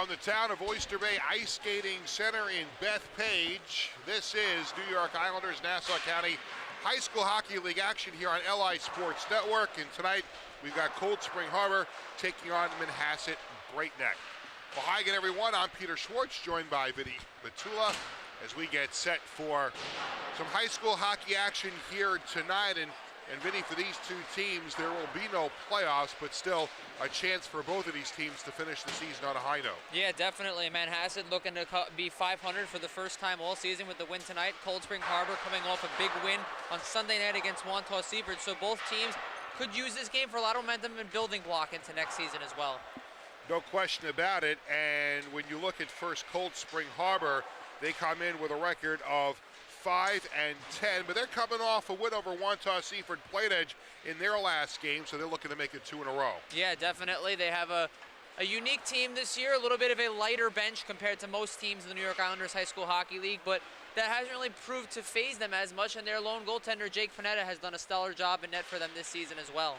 From the town of Oyster Bay Ice Skating Center in Bethpage, this is New York Islanders Nassau County High School Hockey League action here on LI Sports Network. And tonight we've got Cold Spring Harbor taking on Manhasset Great Neck. Well, hi again, everyone. I'm Peter Schwartz, joined by Vinny Matula as we get set for some high school hockey action here tonight. And Vinny, for these two teams, there will be no playoffs, but still a chance for both of these teams to finish the season on a high note. Yeah, definitely. Manhasset looking to be 500 for the first time all season with the win tonight. Cold Spring Harbor coming off a big win on Sunday night against Wantagh Seaford. So both teams could use this game for a lot of momentum and building block into next season as well. No question about it. And when you look at first Cold Spring Harbor, they come in with a record of 5-10, but they're coming off a win over Wantagh Seaford Plate Edge in their last game, so they're looking to make it 2 in a row. Yeah, definitely. They have a unique team this year, a little bit of a lighter bench compared to most teams in the New York Islanders High School Hockey League, but that hasn't really proved to phase them as much, and their lone goaltender, Jake Panetta, has done a stellar job in net for them this season as well.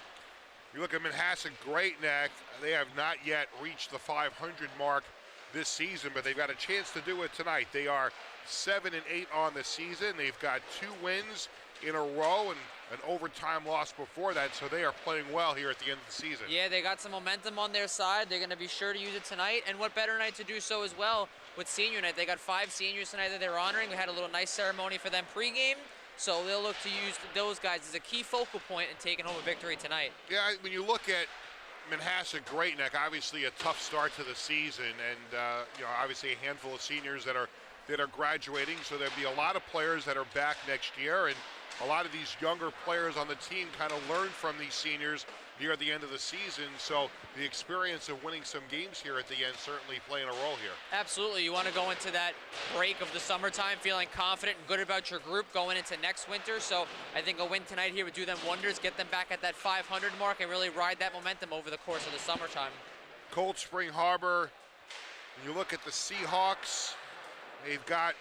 You look at Manhasset Great Neck, they have not yet reached the 500 mark this season, but they've got a chance to do it tonight. They are 7-8 on the season. They've got 2 wins in a row and an overtime loss before that, so they are playing well here at the end of the season. Yeah, they got some momentum on their side. They're going to be sure to use it tonight, and what better night to do so as well with senior night. They got 5 seniors tonight that they're honoring. We had a little nice ceremony for them pregame, so they'll look to use those guys as a key focal point in taking home a victory tonight. Yeah, when you look at Manhasset Great Neck, obviously a tough start to the season, and obviously a handful of seniors that are graduating, so there'll be a lot of players that are back next year, and a lot of these younger players on the team kind of learn from these seniors near the end of the season, so the experience of winning some games here at the end certainly playing a role here. Absolutely. You want to go into that break of the summertime feeling confident and good about your group going into next winter, so I think a win tonight here would do them wonders, get them back at that 500 mark and really ride that momentum over the course of the summertime. Cold Spring Harbor, when you look at the Seahawks, they've got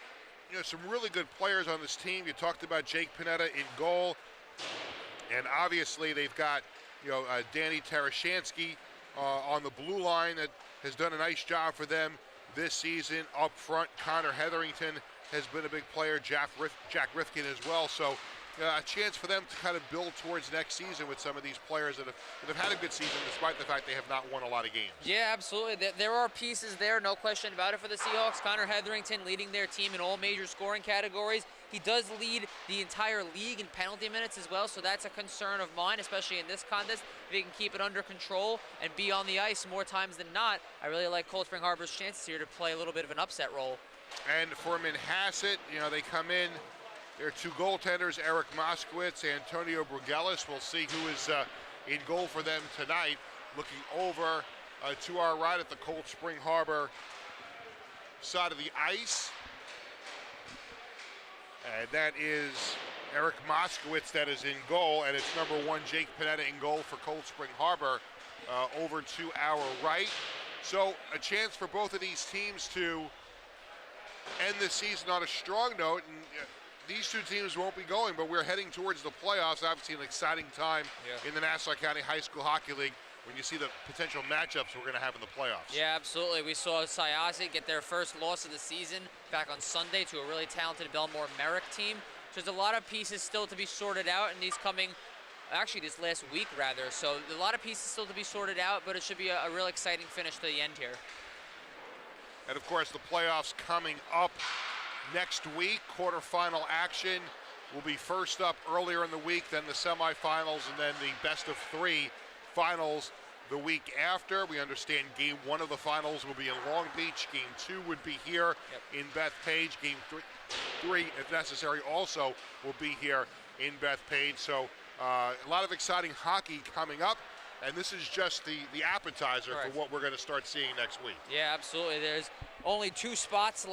some really good players on this team. You talked about Jake Panetta in goal, and obviously they've got Danny Tarashansky on the blue line that has done a nice job for them this season. Up front, Connor Hetherington has been a big player, Jack Rifkin as well. So a chance for them to kind of build towards next season with some of these players that have had a good season despite the fact they have not won a lot of games. Yeah, absolutely. There are pieces there, no question about it, for the Seahawks. Connor Hetherington leading their team in all major scoring categories. He does lead the entire league in penalty minutes as well, so that's a concern of mine, especially in this contest. If he can keep it under control and be on the ice more times than not, I really like Cold Spring Harbor's chances here to play a little bit of an upset role. And for Manhasset, they come in. There are 2 goaltenders, Eric Moskowitz, Antonio Brugelis. We'll see who is in goal for them tonight. Looking over to our right at the Cold Spring Harbor side of the ice. And that is Eric Moskowitz that is in goal, and it's number 1, Jake Panetta, in goal for Cold Spring Harbor over to our right. So a chance for both of these teams to end the season on a strong note, and these two teams won't be going, but we're heading towards the playoffs. Obviously an exciting time in the Nassau County High School Hockey League when you see the potential matchups we're going to have in the playoffs. Yeah, absolutely. We saw Syosset get their first loss of the season back on Sunday to a really talented Belmore Merrick team. So there's a lot of pieces still to be sorted out in these this last week rather. So a lot of pieces still to be sorted out, but it should be a real exciting finish to the end here. And of course the playoffs coming up next week. Quarterfinal action will be first up earlier in the week, then the semifinals, and then the best of 3 finals the week after. We understand game 1 of the finals will be in Long Beach. Game 2 would be here in Bethpage. Game 3, if necessary, also will be here in Bethpage. So a lot of exciting hockey coming up. And this is just the appetizer for what we're going to start seeing next week. Yeah, absolutely. There's only 3 spots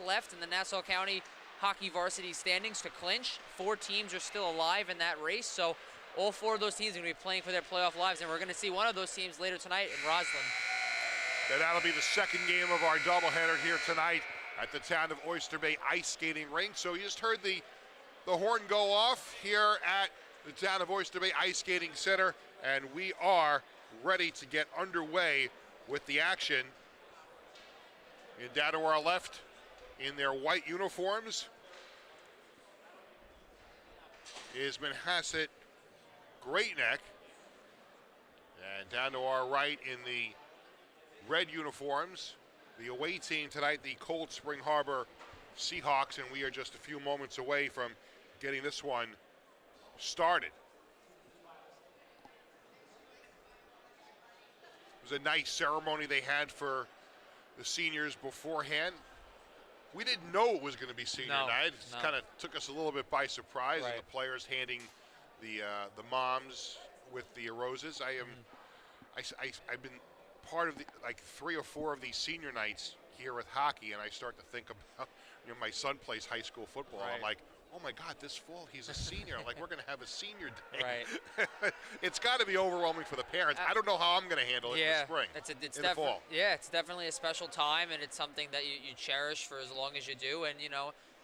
left in the Nassau County Hockey Varsity standings to clinch. 4 teams are still alive in that race, so all 4 of those teams are going to be playing for their playoff lives, and we're going to see one of those teams later tonight in Roslyn. And that'll be the second game of our doubleheader here tonight at the town of Oyster Bay Ice Skating Rink. So you just heard the horn go off here at the town of Oyster Bay Ice Skating Center, and we are ready to get underway with the action And down to our left, in their white uniforms, is Manhasset Great Neck. And down to our right in the red uniforms, the away team tonight, the Cold Spring Harbor Seahawks, and we are just a few moments away from getting this one started. It was a nice ceremony they had for the seniors beforehand. We didn't know it was going to be senior night. It kind of took us a little bit by surprise, and the players handing the moms with the roses. I've been part of like 3 or 4 of these senior nights here with hockey, and I start to think about, my son plays high school football. I'm like, oh my God, this fall he's a senior. Like, we're going to have a senior day. Right. It's got to be overwhelming for the parents. I don't know how I'm going to handle it in the spring. It's in the fall. Yeah, it's definitely a special time, and it's something that you cherish for as long as you do. And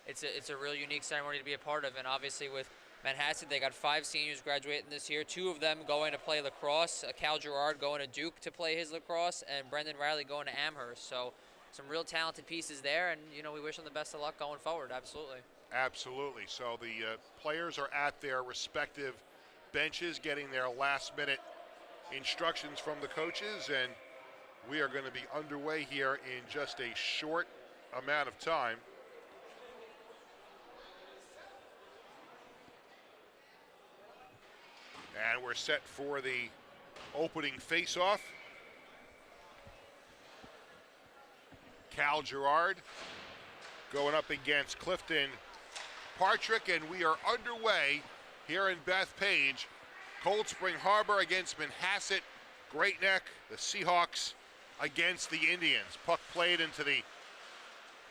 it's a real unique ceremony to be a part of. And obviously with Manhasset, they got 5 seniors graduating this year. 2 of them going to play lacrosse. Cal Gerard going to Duke to play his lacrosse, and Brendan Riley going to Amherst. So some real talented pieces there, and we wish them the best of luck going forward. Absolutely. Absolutely. So the players are at their respective benches getting their last-minute instructions from the coaches, and we are going to be underway here in just a short amount of time. And we're set for the opening face-off. Cal Gerard going up against Clifton Partrick, and we are underway here in Bethpage. Cold Spring Harbor against Manhasset Great Neck. The Seahawks against the Indians. Puck played into the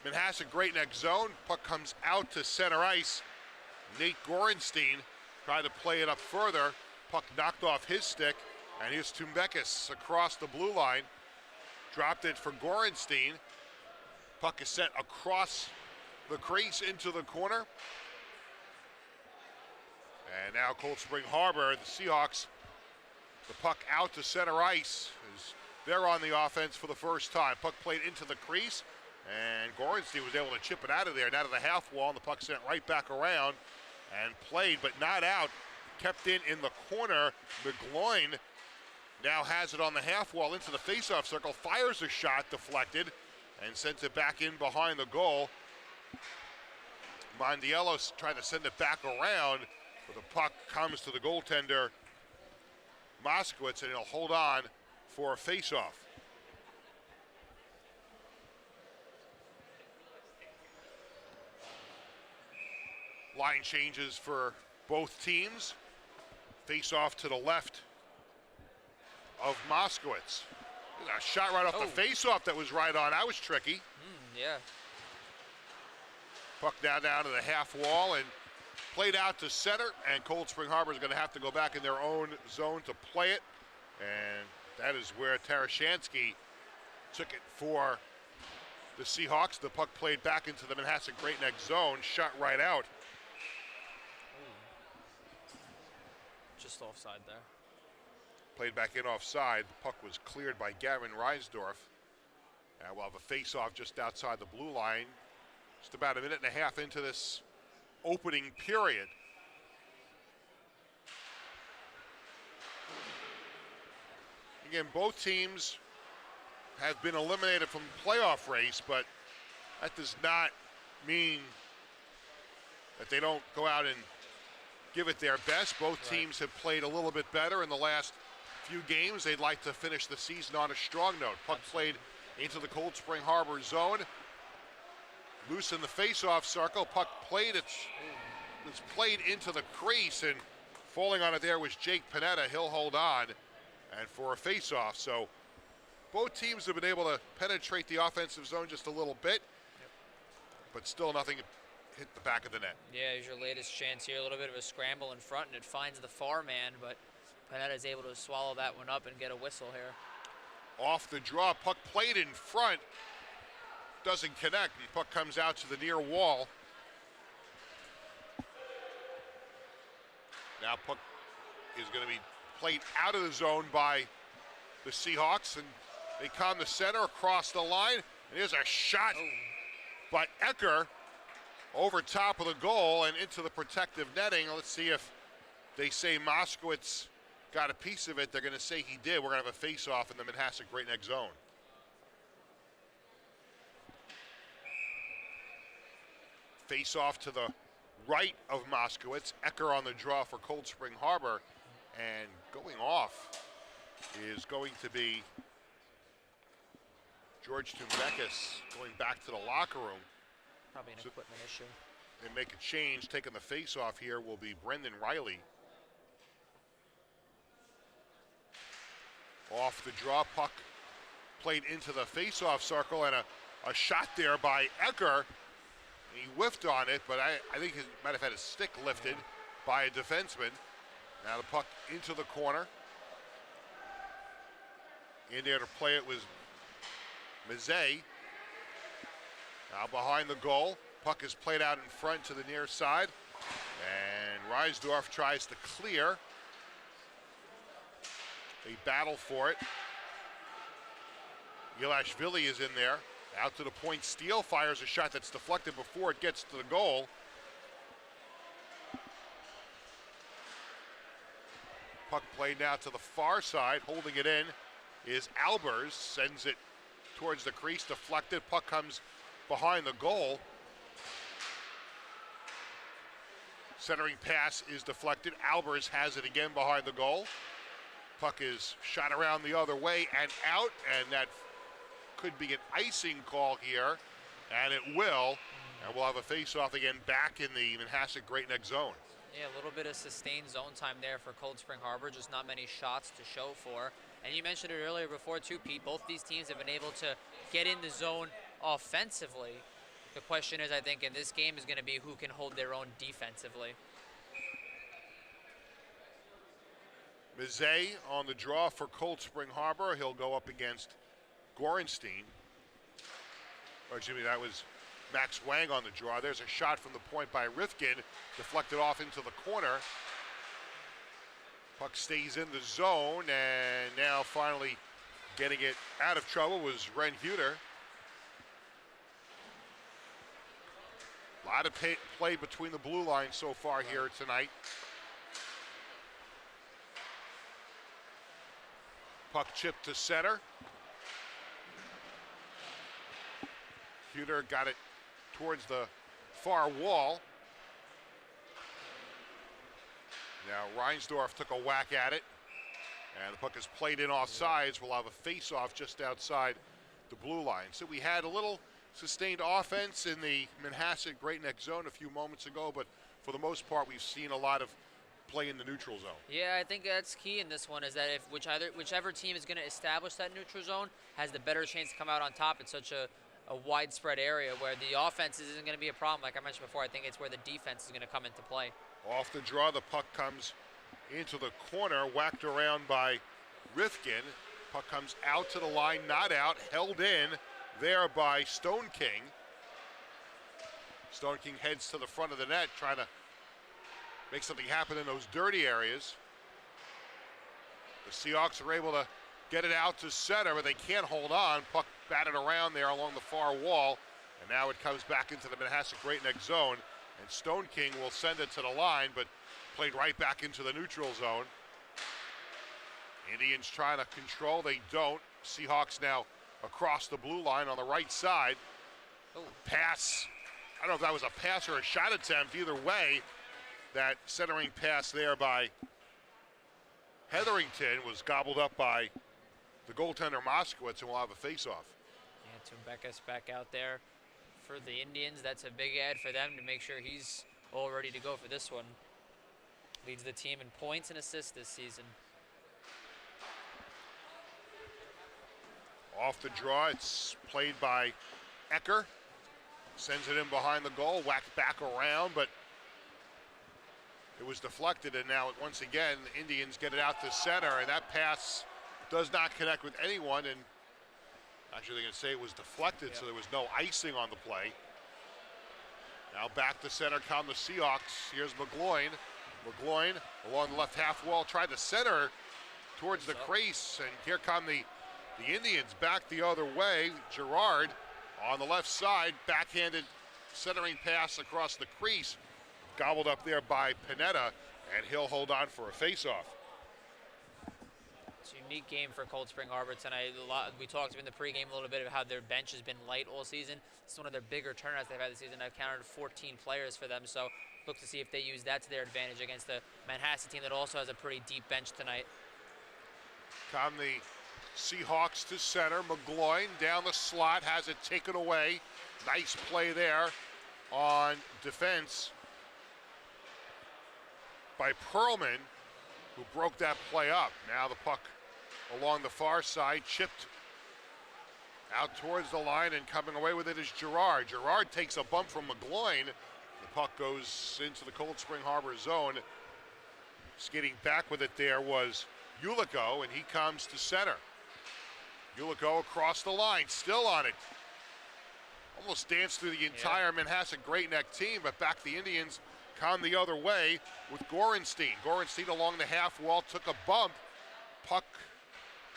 Manhasset Great Neck zone. Puck comes out to center ice. Nate Gorenstein tried to play it up further. Puck knocked off his stick, and here's Tumbekis across the blue line. Dropped it for Gorenstein. Puck is sent across the crease into the corner. And now Cold Spring Harbor, the Seahawks, the puck out to center ice as they're on the offense for the first time. Puck played into the crease, and Gorenstein was able to chip it out of there, and out of the half wall, and the puck sent right back around and played, but not out. Kept in the corner. McGloin now has it on the half wall into the faceoff circle, fires a shot, deflected, and sends it back in behind the goal. Mondiello trying to send it back around, but the puck comes to the goaltender, Moskowitz, and he'll hold on for a faceoff. Line changes for both teams. Face-off to the left of Moskowitz. A shot right off the face-off that was right on. That was tricky. Yeah. Puck now down to the half wall and played out to center, and Cold Spring Harbor is going to have to go back in their own zone to play it. And that is where Tarashansky took it for the Seahawks. The puck played back into the Manhasset Great Neck zone, shot right out. Just offside there. Played back in offside. The puck was cleared by Gavin Reisdorf. And we'll have a face-off just outside the blue line. Just about a minute and a half into this opening period. Again, both teams have been eliminated from the playoff race, but that does not mean that they don't go out and give it their best. Both teams have played a little bit better in the last few games. They'd like to finish the season on a strong note. Puck played into the Cold Spring Harbor zone. Loose in the face-off circle. Puck played, it's played into the crease, and falling on it there was Jake Panetta. He'll hold on and for a face-off. So both teams have been able to penetrate the offensive zone just a little bit, but still nothing hit the back of the net. Yeah, here's your latest chance here. A little bit of a scramble in front, and it finds the far man, but Panetta is able to swallow that one up and get a whistle here. Off the draw, puck played in front. Doesn't connect, and puck comes out to the near wall. Now puck is going to be played out of the zone by the Seahawks, and they come to center across the line, Here's a shot by Ecker over top of the goal and into the protective netting. Let's see if they say Moskowitz got a piece of it. They're going to say he did. We're going to have a face-off in the Manhasset Great Neck zone. Face-off to the right of Moskowitz. Ecker on the draw for Cold Spring Harbor. And going off is going to be George Tumbekis going back to the locker room. Probably an equipment issue. They make a change. Taking the face-off here will be Brendan Riley. Off the draw, puck played into the face-off circle, and a shot there by Ecker. He whiffed on it, but I think he might have had his stick lifted by a defenseman. Now the puck into the corner. In there to play it was Mazet. Now behind the goal, puck is played out in front to the near side, and Reisdorf tries to clear. They battle for it. Yelashvili is in there. Out to the point, Steele fires a shot that's deflected before it gets to the goal. Puck played now to the far side. Holding it in is Albers. Sends it towards the crease, deflected. Puck comes behind the goal. Centering pass is deflected. Albers has it again behind the goal. Puck is shot around the other way and out, and that could be an icing call here, and it will. And we'll have a face-off again back in the Manhasset Great Neck zone. Yeah, a little bit of sustained zone time there for Cold Spring Harbor, just not many shots to show for. And you mentioned it earlier before too, Pete, both these teams have been able to get in the zone offensively. The question is, I think, in this game is going to be who can hold their own defensively. Mazet on the draw for Cold Spring Harbor. He'll go up against Gorenstein. Or excuse me, that was Max Wang on the draw. There's a shot from the point by Rifkin, deflected off into the corner. Puck stays in the zone, and now finally getting it out of trouble was Ren Huter. A lot of play between the blue lines so far here tonight. Puck chipped to center. Huter got it towards the far wall. Now Reinsdorf took a whack at it, and the puck is played in off sides. We'll have a face-off just outside the blue line. So we had a little sustained offense in the Manhasset Great Neck zone a few moments ago, but for the most part, we've seen a lot of play in the neutral zone. Yeah, I think that's key in this one, is that if whichever team is going to establish that neutral zone has the better chance to come out on top in such a widespread area where the offense isn't going to be a problem. Like I mentioned before, I think it's where the defense is going to come into play. Off the draw, the puck comes into the corner, whacked around by Rifkin. Puck comes out to the line, not out, held in there by Stone King. Stone King heads to the front of the net, trying to make something happen in those dirty areas. The Seahawks are able to get it out to center, but they can't hold on. Puck batted around there along the far wall, and now it comes back into the Manhasset Great Neck zone, and Stone King will send it to the line, but played right back into the neutral zone. Indians trying to control, they don't. Seahawks now across the blue line on the right side. Pass, I don't know if that was a pass or a shot attempt. Either way, that centering pass there by Hetherington was gobbled up by the goaltender Moskowitz, and we'll have a face-off. Yeah, Tumbekis back out there for the Indians. That's a big ad for them to make sure he's all ready to go for this one. Leads the team in points and assists this season. Off the draw, it's played by Ecker. Sends it in behind the goal, whacked back around, but it was deflected, and now once again, the Indians get it out to center, and that pass does not connect with anyone, and actually they're going to say it was deflected, so there was no icing on the play. Now back to center come the Seahawks. Here's McGloin. McGloin along the left half wall, tried to center towards the crease, and here come the Indians back the other way. Gerard On the left side, backhanded centering pass across the crease, gobbled up there by Pineda, and he'll hold on for a face-off. It's a unique game for Cold Spring Harbor tonight. We talked in the pregame a little bit about how their bench has been light all season. It's one of their bigger turnouts they've had this season. I've counted 14 players for them, so look to see if they use that to their advantage against the Manhasset team that also has a pretty deep bench tonight. Come the Seahawks to center. McGloin down the slot, has it taken away. Nice play there on defense by Perlman, who broke that play up. Now the puck along the far side, chipped out towards the line, and coming away with it is Girard. Girard takes a bump from McGloin. The puck goes into the Cold Spring Harbor zone. Skating back with it there was Ulico, and he comes to center. Ulico across the line, still on it. Almost danced through the entire Manhasset Great Neck team, but back the Indians come the other way with Gorenstein. Gorenstein along the half wall, took a bump. Puck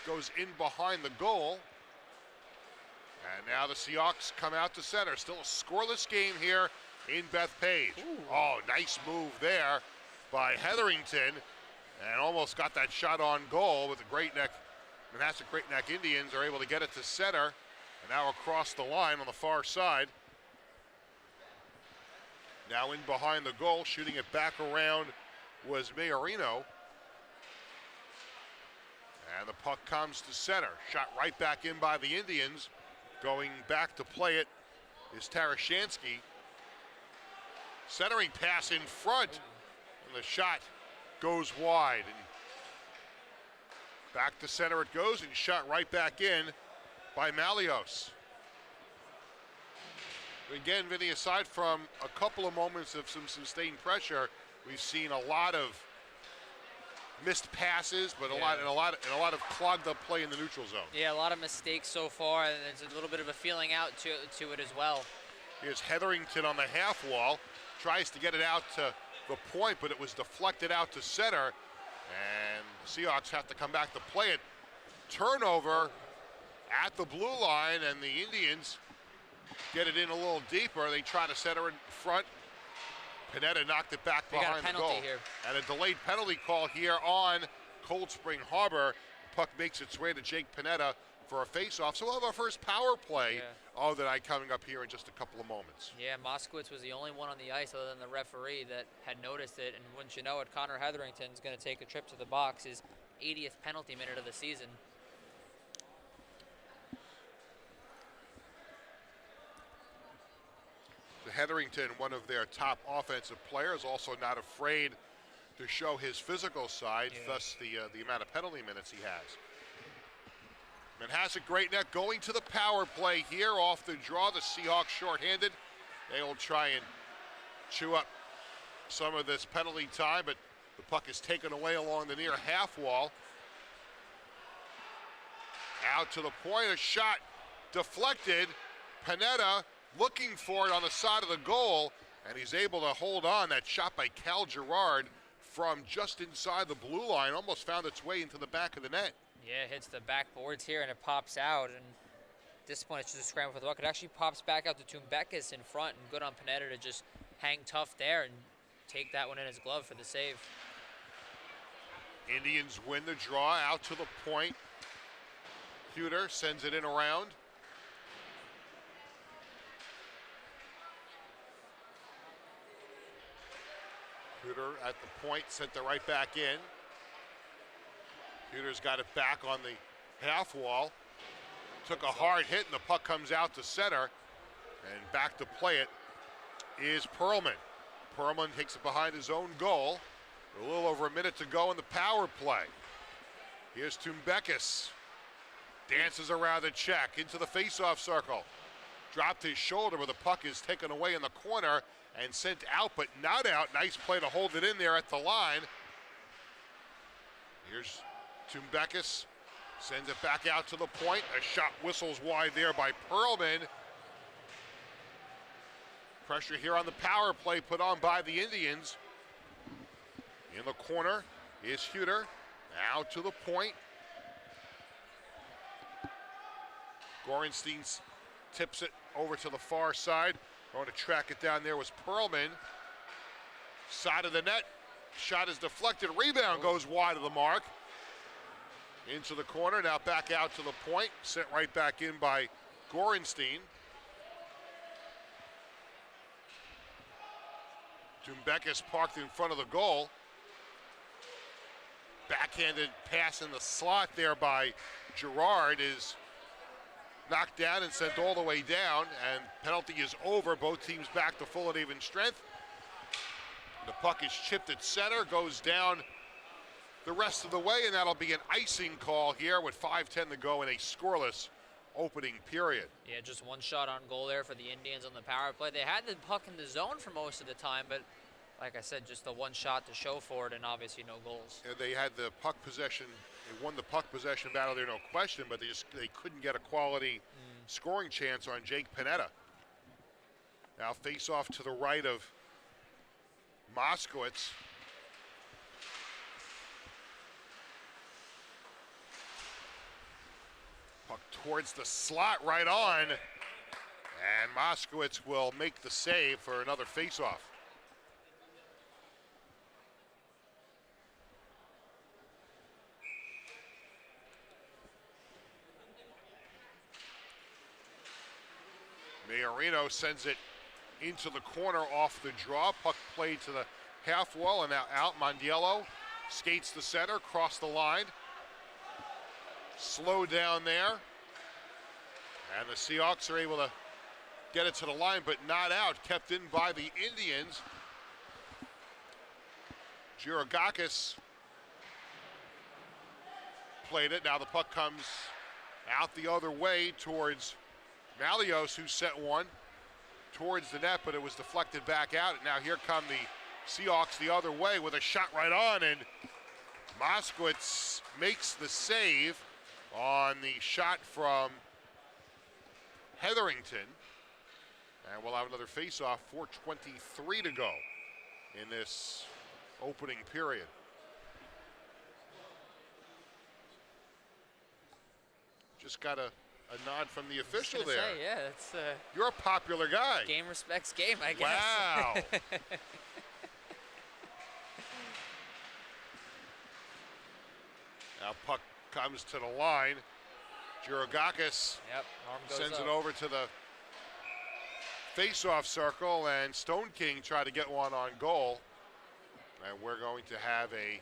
goes in behind the goal. And now the Seahawks come out to center. Still a scoreless game here in Bethpage. Ooh. Oh, nice move there by Hetherington, and almost got that shot on goal with the Manhasset Great Neck Indians are able to get it to center, and now across the line on the far side. Now in behind the goal, shooting it back around was Mayorino. And the puck comes to center. Shot right back in by the Indians. Going back to play it is Tarashansky. Centering pass in front, and the shot goes wide. And back to center it goes, and shot right back in by Malios. Again, Vinny, aside from a couple of moments of some sustained pressure, we've seen a lot of missed passes, but a lot of clogged up play in the neutral zone. Yeah, a lot of mistakes so far, and there's a little bit of a feeling out to it as well. Here's Hetherington on the half wall, tries to get it out to the point, but it was deflected out to center, and the Seahawks have to come back to play it. Turnover at the blue line, and the Indians get it in a little deeper. They try to center in front. Pineda knocked it back behind the goal. Here. And a delayed penalty call here on Cold Spring Harbor. The puck makes its way to Jake Pineda for a face-off. So we'll have our first power play of the night coming up here in just a couple of moments. Yeah, Moskowitz was the only one on the ice other than the referee that had noticed it. And wouldn't you know it, Connor Hetherington's going to take a trip to the box, his 80th penalty minute of the season. Hetherington, one of their top offensive players, also not afraid to show his physical side, thus the amount of penalty minutes he has. Manhasset Great Neck going to the power play here off the draw. The Seahawks shorthanded. They will try and chew up some of this penalty time, but the puck is taken away along the near half wall. Out to the point, a shot deflected. Pineda looking for it on the side of the goal, and he's able to hold on. That shot by Cal Girard from just inside the blue line almost found its way into the back of the net. Yeah, it hits the backboards here, and it pops out. And at this point, it's just a scramble for the puck. It actually pops back out to Tumbekis in front, and good on Pineda to just hang tough there and take that one in his glove for the save. Indians win the draw out to the point. Huter sends it in around. Huter at the point, sent it right back in. Huter's got it back on the half wall. Took a hard hit, and the puck comes out to center. And back to play it is Perlman. Perlman takes it behind his own goal. A little over a minute to go in the power play. Here's Tumbekis. Dances around the check into the faceoff circle. Dropped his shoulder, where the puck is taken away in the corner and sent out, but not out. Nice play to hold it in there at the line. Here's Tumbekis. Sends it back out to the point. A shot whistles wide there by Perlman. Pressure here on the power play put on by the Indians. In the corner is Huter. Now to the point. Gorenstein tips it over to the far side. Going to track it down there was Perlman. Side of the net. Shot is deflected. Rebound goes wide of the mark. Into the corner. Now back out to the point. Sent right back in by Gorenstein. Dumbekis parked in front of the goal. Backhanded pass in the slot there by Gerard is knocked down and sent all the way down, and penalty is over. Both teams back to full and even strength. The puck is chipped at center, goes down the rest of the way, and that'll be an icing call here with 5:10 to go in a scoreless opening period. Yeah, just one shot on goal there for the Indians on the power play. They had the puck in the zone for most of the time, but like I said, just the one shot to show for it, and obviously no goals. Yeah, they had the puck possession. They won the puck possession battle there, no question, but they couldn't get a quality scoring chance on Jake Panetta. Now face off to the right of Moskowitz. Puck towards the slot, right on, and Moskowitz will make the save for another face-off. Majorino sends it into the corner off the draw. Puck played to the half wall and now out. Mondiello skates the center, across the line. Slow down there. And the Seahawks are able to get it to the line, but not out. Kept in by the Indians. Girogakis played it. Now the puck comes out the other way towards Malios, who sent one towards the net, but it was deflected back out. And now here come the Seahawks the other way with a shot right on, and Moskowitz makes the save on the shot from Hetherington. And we'll have another face-off, 4:23 to go in this opening period. Just got a nod from the official there. Say, yeah, it's you're a popular guy. Game respects game, I guess. Wow. Now puck comes to the line. Girogakis sends it over to the face-off circle, and Stone King tried to get one on goal. And we're going to have a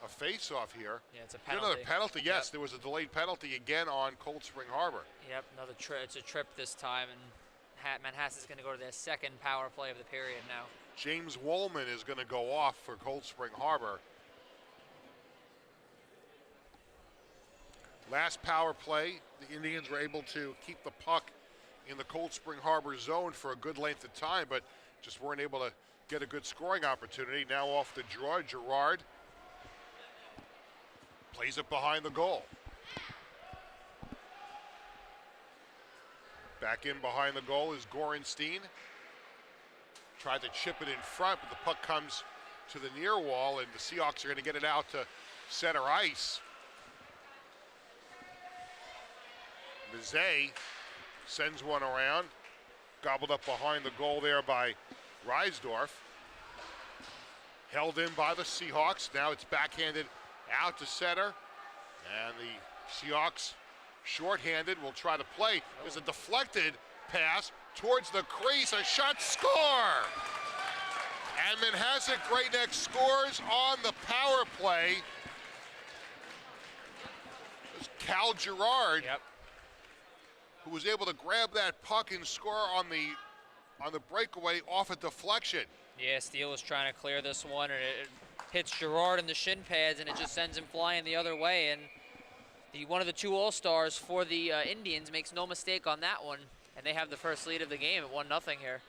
face-off here. Yeah, it's a penalty. Another penalty, yes. There was a delayed penalty again on Cold Spring Harbor. Yep, another trip. It's a trip this time, and Manhasset's going to go to their second power play of the period now. James Woolman is going to go off for Cold Spring Harbor. Last power play, the Indians were able to keep the puck in the Cold Spring Harbor zone for a good length of time, but just weren't able to get a good scoring opportunity. Now off the draw, Gerard plays it behind the goal. Back in behind the goal is Gorenstein. Tried to chip it in front, but the puck comes to the near wall, and the Seahawks are going to get it out to center ice. Bizet sends one around, gobbled up behind the goal there by Reisdorf. Held in by the Seahawks. Now it's backhanded out to center, and the Seahawks shorthanded will try to play. There's a deflected pass towards the crease, a shot, score! And Manhasset Great Neck scores on the power play. It's Cal Gerard, who was able to grab that puck and score on the breakaway off a deflection. Yeah, Steele was trying to clear this one, and it hits Gerard in the shin pads, and it just sends him flying the other way. And one of the two All-Stars for the Indians makes no mistake on that one, and they have the first lead of the game at 1-0 here.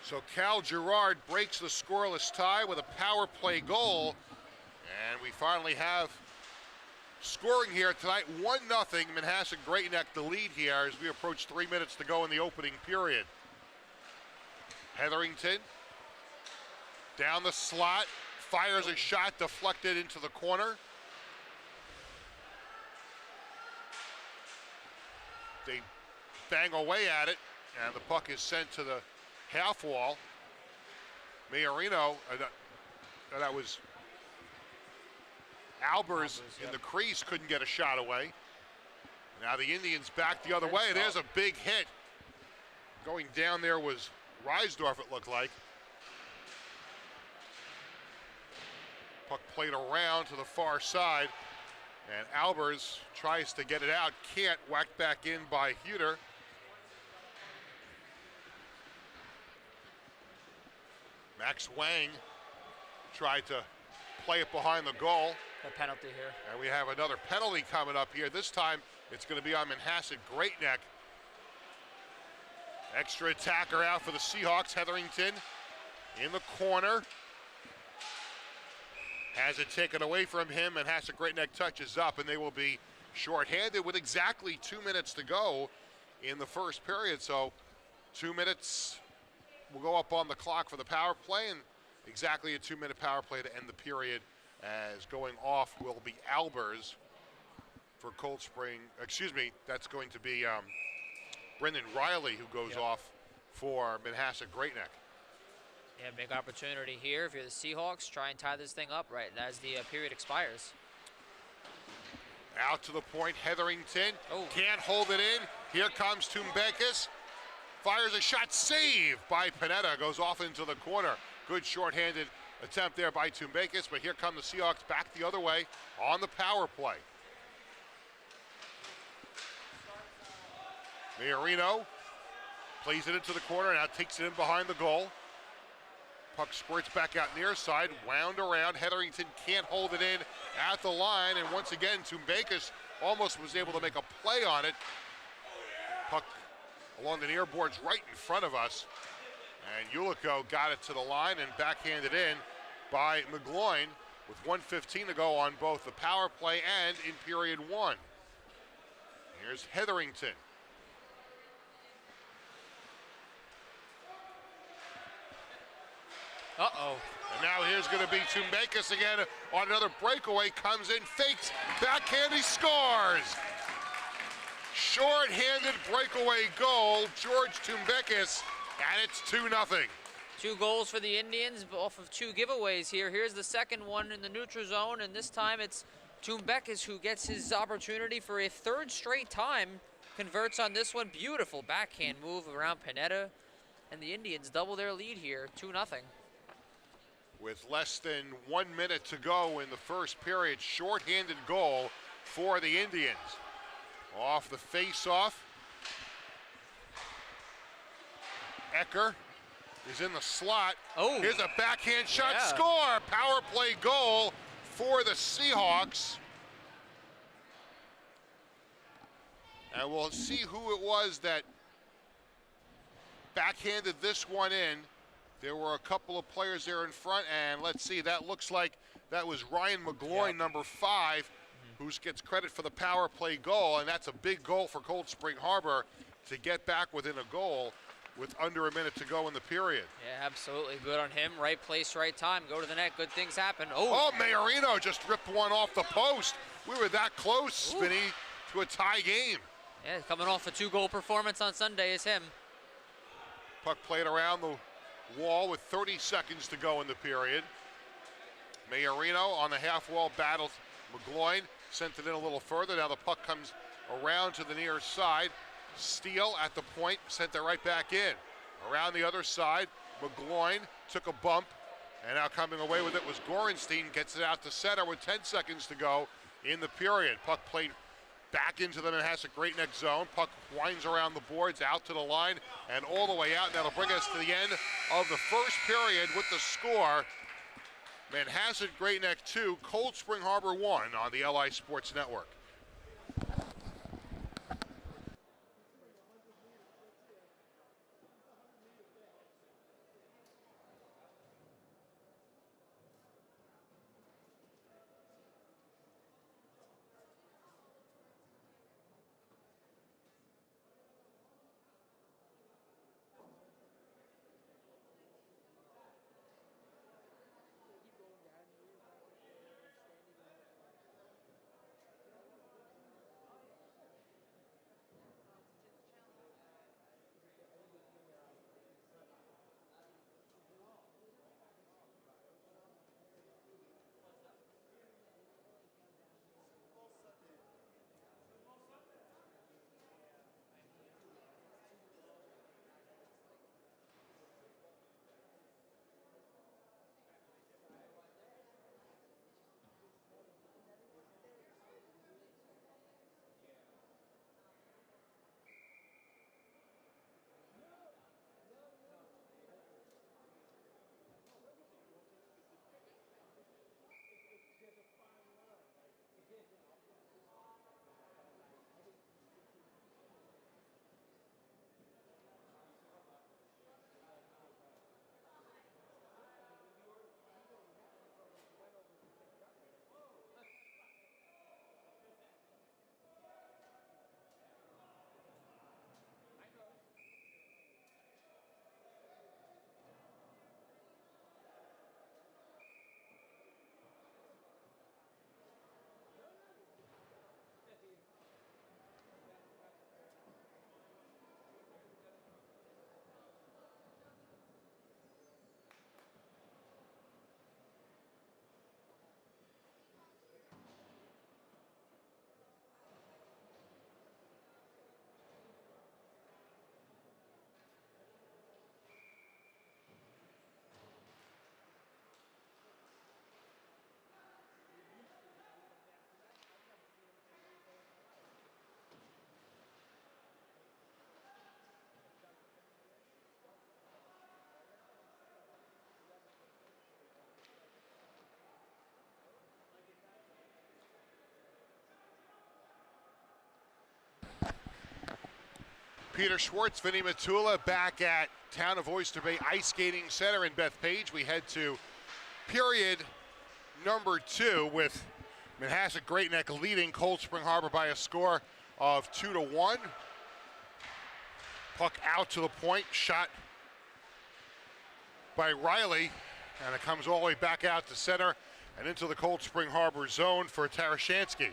So Cal Gerard breaks the scoreless tie with a power play goal, and we finally have scoring here tonight. 1-0, Manhasset Great Neck the lead here as we approach 3 minutes to go in the opening period. Hetherington down the slot, fires a shot deflected into the corner. they bang away at it, and the puck is sent to the half wall. Majorino, that was Albers in the crease, couldn't get a shot away. Now the Indians back the other way. There's a big hit. Going down there was Reisdorf, it looked like. Puck played around to the far side, and Albers tries to get it out, can't, whacked back in by Huter. Max Wang tried to play it behind the goal. A penalty here. And we have another penalty coming up here. This time it's going to be on Manhasset Greatneck. Extra attacker out for the Seahawks. Hetherington in the corner. Has it taken away from him. Manhasset Greatneck touches up, and they will be shorthanded with exactly 2 minutes to go in the first period. So 2 minutes will go up on the clock for the power play, and exactly a 2-minute power play to end the period, as going off will be Albers for Cold Spring. Excuse me, that's going to be Brendan Riley who goes off for Manhasset Greatneck. Yeah, big opportunity here if you're the Seahawks. Try and tie this thing up right as the period expires. Out to the point, Hetherington can't hold it in. Here comes Tumbekis. Fires a shot, saved by Panetta, goes off into the corner. Good shorthanded attempt there by Tumbekis, but here come the Seahawks back the other way on the power play. Majorino plays it into the corner, now takes it in behind the goal. Puck squirts back out near side, wound around. Hetherington can't hold it in at the line, and once again, Tumbekis almost was able to make a play on it. Puck along the near boards right in front of us, and Ulico got it to the line and backhanded in by McGloin with 1:15 to go on both the power play and in period one. Here's Hetherington. And now here's going to be Tumbekis again on another breakaway, comes in, fakes, backhand, he scores! Short-handed breakaway goal, George Tumbekis, and it's 2-0. 2 goals for the Indians off of 2 giveaways here. Here's the second one in the neutral zone, and this time it's Tumbekis who gets his opportunity for a 3rd straight time. Converts on this one. Beautiful backhand move around Panetta, and the Indians double their lead here, 2-0. With less than 1 minute to go in the first period, short-handed goal for the Indians. Off the face-off, Ecker is in the slot. Here's a backhand shot, score! Power play goal for the Seahawks. And we'll see who it was that backhanded this one in. There were a couple of players there in front, and let's see, that looks like that was Ryan McGloin, number 5, who gets credit for the power play goal, and that's a big goal for Cold Spring Harbor to get back within a goal with under a minute to go in the period. Yeah, absolutely. Good on him. Right place, right time. Go to the net. Good things happen. Majorino just ripped one off the post. We were that close, Spinny, to a tie game. Yeah, coming off a 2-goal performance on Sunday is him. Puck played around the wall with 30 seconds to go in the period. Majorino on the half wall battles McGloin, sent it in a little further. Now the puck comes around to the near side. Steele at the point, sent it right back in. Around the other side, McGloin took a bump, and now coming away with it was Gorenstein, gets it out to center with 10 seconds to go in the period. Puck played back into the Manhasset Greatneck zone. Puck winds around the boards, out to the line, and all the way out. That'll bring us to the end of the first period with the score. Manhasset Greatneck 2, Cold Spring Harbor 1 on the LI Sports Network. Peter Schwartz, Vinny Matula back at Town of Oyster Bay Ice Skating Center in Bethpage. We head to period number 2 with Manhasset Great Neck leading Cold Spring Harbor by a score of 2-1. Puck out to the point, shot by Riley, and it comes all the way back out to center and into the Cold Spring Harbor zone for Tarashansky.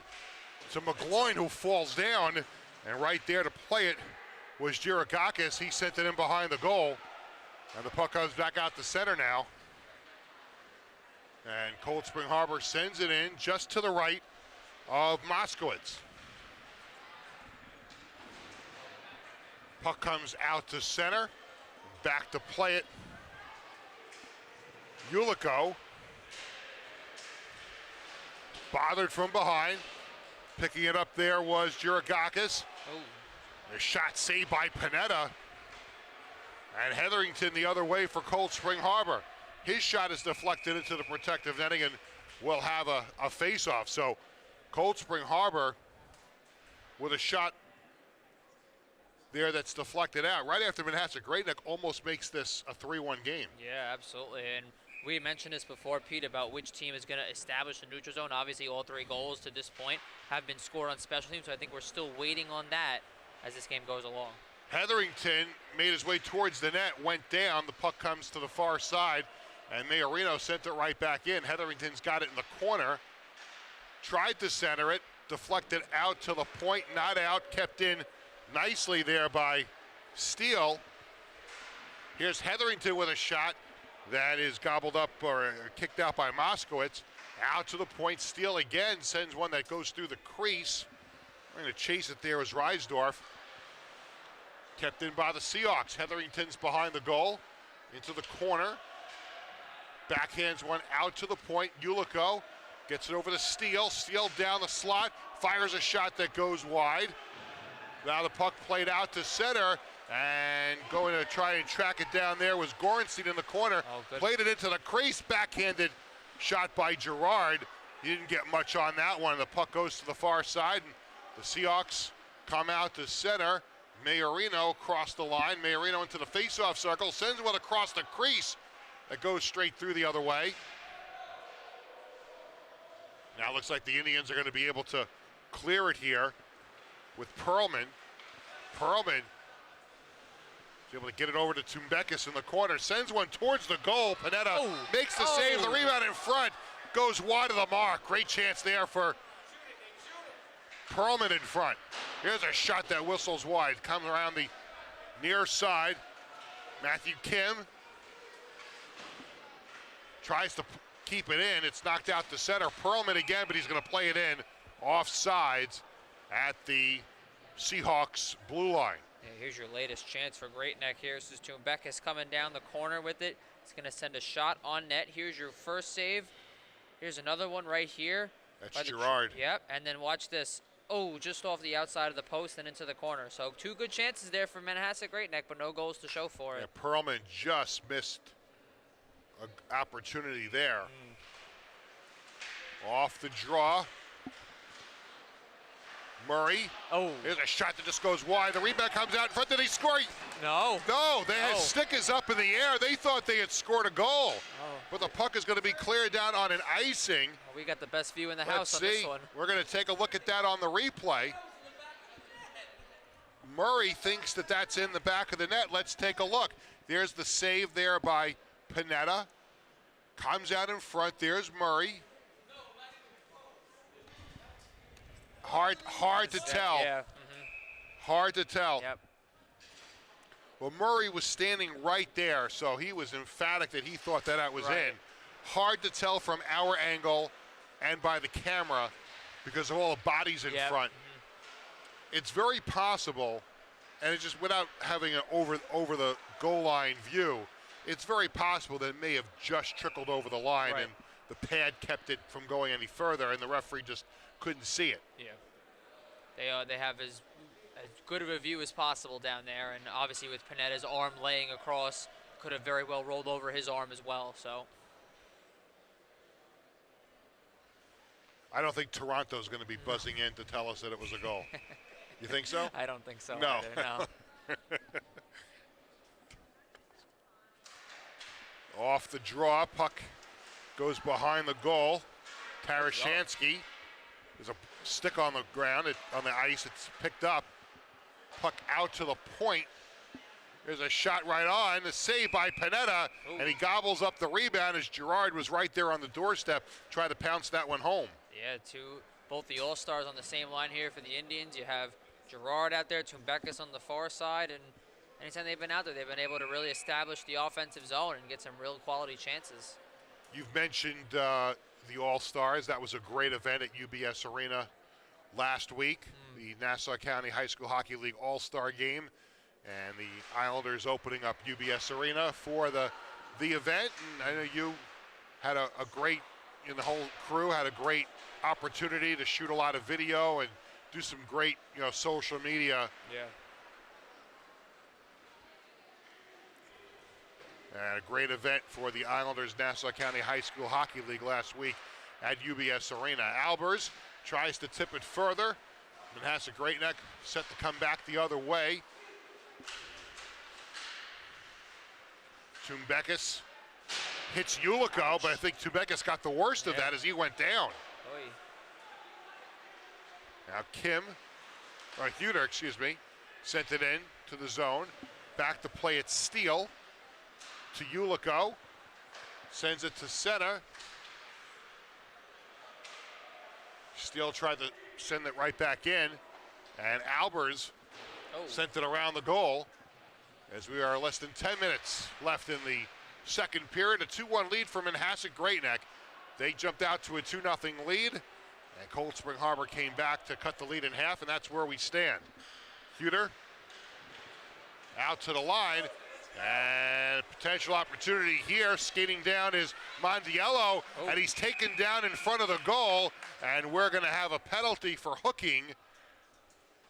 So McGloin, who falls down, and right there to play it was Giragakis. He sent it in behind the goal, and the puck comes back out to center now. And Cold Spring Harbor sends it in just to the right of Moskowitz. Puck comes out to center, back to play it. Ulico, bothered from behind. Picking it up there was Giragakis. A shot saved by Panetta. And Hetherington the other way for Cold Spring Harbor. His shot is deflected into the protective netting and will have a face-off. So Cold Spring Harbor with a shot there that's deflected out. Right after Manhasset Great Neck almost makes this a 3-1 game. Yeah, absolutely. And we mentioned this before, Pete, about which team is going to establish the neutral zone. Obviously, all 3 goals to this point have been scored on special teams, so I think we're still waiting on that as this game goes along. Hetherington made his way towards the net, went down. The puck comes to the far side, and Majorino sent it right back in. Hetherington's got it in the corner. Tried to center it, deflected out to the point, not out, kept in nicely there by Steele. Here's Hetherington with a shot that is gobbled up or kicked out by Moskowitz. Out to the point, Steele again sends one that goes through the crease. We're going to chase it there as Reisdorf. Kept in by the Seahawks. Hetherington's behind the goal, into the corner. Backhands one out to the point. Ulico gets it over to Steele. Steele down the slot, fires a shot that goes wide. Now the puck played out to center, and going to try and track it down there was Gorenstein in the corner. Played it into the crease, backhanded shot by Gerard. He didn't get much on that one. The puck goes to the far side, and the Seahawks come out to center. Majorino across the line. Majorino into the face-off circle, sends one across the crease that goes straight through the other way. Now it looks like the Indians are going to be able to clear it here with Perlman. Perlman is able to get it over to Tumbekis in the corner, sends one towards the goal. Panetta makes the save, the rebound in front, goes wide of the mark. Great chance there for Perlman in front. Here's a shot that whistles wide, comes around the near side. Matthew Kim tries to keep it in. It's knocked out to center. Perlman again, but he's going to play it in offsides at the Seahawks blue line. Yeah, here's your latest chance for Great Neck here. This is Tumbekis coming down the corner with it. He's going to send a shot on net. Here's your first save. Here's another one right here. That's Gerard. Yep, and then watch this. Oh, just off the outside of the post and into the corner. So 2 good chances there for Manhasset Great Neck, but no goals to show for it. Perlman just missed an opportunity there. Off the draw. Murray. Here's a shot that just goes wide. The rebound comes out in front. Did he score? No. No, his stick is up in the air. They thought they had scored a goal. But the puck is going to be cleared down on an icing. We got the best view in the house on this one. We're going to take a look at that on the replay. Murray thinks that that's in the back of the net. Let's take a look. There's the save there by Panetta. Comes out in front. There's Murray. Hard to tell. Yeah. Hard to tell. Yep. Well, Murray was standing right there, so he was emphatic that he thought that was in. Hard to tell from our angle and by the camera because of all the bodies in front. It's very possible, and it's just without having an over the goal line view, it's very possible that it may have just trickled over the line and the pad kept it from going any further, and the referee just couldn't see it. Yeah. They have as good of a view as possible down there, and obviously with Panetta's arm laying across, could have very well rolled over his arm as well. So I don't think Toronto's going to be buzzing in to tell us that it was a goal. You think so? I don't think so. No. Either, no. Off the draw, puck goes behind the goal. Tarashansky, there's a stick on the ground, on the ice, it's picked up. Puck out to the point. There's a shot right on, the save by Panetta, and he gobbles up the rebound as Gerard was right there on the doorstep, trying to pounce that one home. Yeah, both the All-Stars on the same line here for the Indians. You have Gerard out there, Tumbekis on the far side, and anytime they've been out there, they've been able to really establish the offensive zone and get some real quality chances. You've mentioned the All-Stars. That was a great event at UBS Arena last week, the Nassau County High School Hockey League All-Star Game, and the Islanders opening up UBS Arena for the event. And I know you had a great, the whole crew had a great opportunity to shoot a lot of video and do some great, social media. Yeah. And a great event for the Islanders Nassau County High School Hockey League last week at UBS Arena. Albers tries to tip it further. Manhasset Great Neck set to come back the other way. Tumbekis hits Ulico, but I think Tumbekis got the worst of that as he went down. Oy. Now Huter, sent it in to the zone. Back to play at Steele. To Ulico. Sends it to center. Steele tried to send it right back in. And Albers sent it around the goal. As we are less than 10 minutes left in the second period. A 2-1 lead for Manhasset Great Neck. They jumped out to a 2-0 lead. And Cold Spring Harbor came back to cut the lead in half, and that's where we stand. Huter out to the line. And potential opportunity here. Skating down is Mondiello, and he's taken down in front of the goal. And we're going to have a penalty for hooking.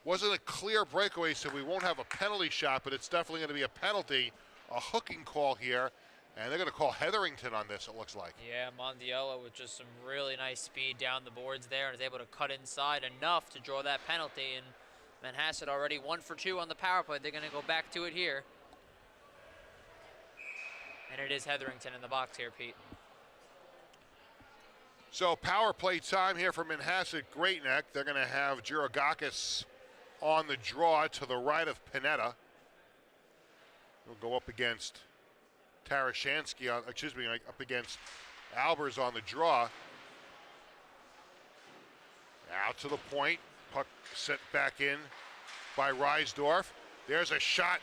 Wasn't a clear breakaway, so we won't have a penalty shot, but it's definitely going to be a penalty, a hooking call here. And they're going to call Hetherington on this, it looks like. Yeah, Mondiello with just some really nice speed down the boards there and is able to cut inside enough to draw that penalty. And Manhasset already 1 for 2 on the power play. They're going to go back to it here. And it is Hetherington in the box here, Pete. So power play time here for Manhasset Great Neck. They're going to have Girogakis on the draw to the right of Panetta. He'll go up against Tarashansky, up against Albers on the draw. Out to the point. Puck sent back in by Reisdorf. There's a shot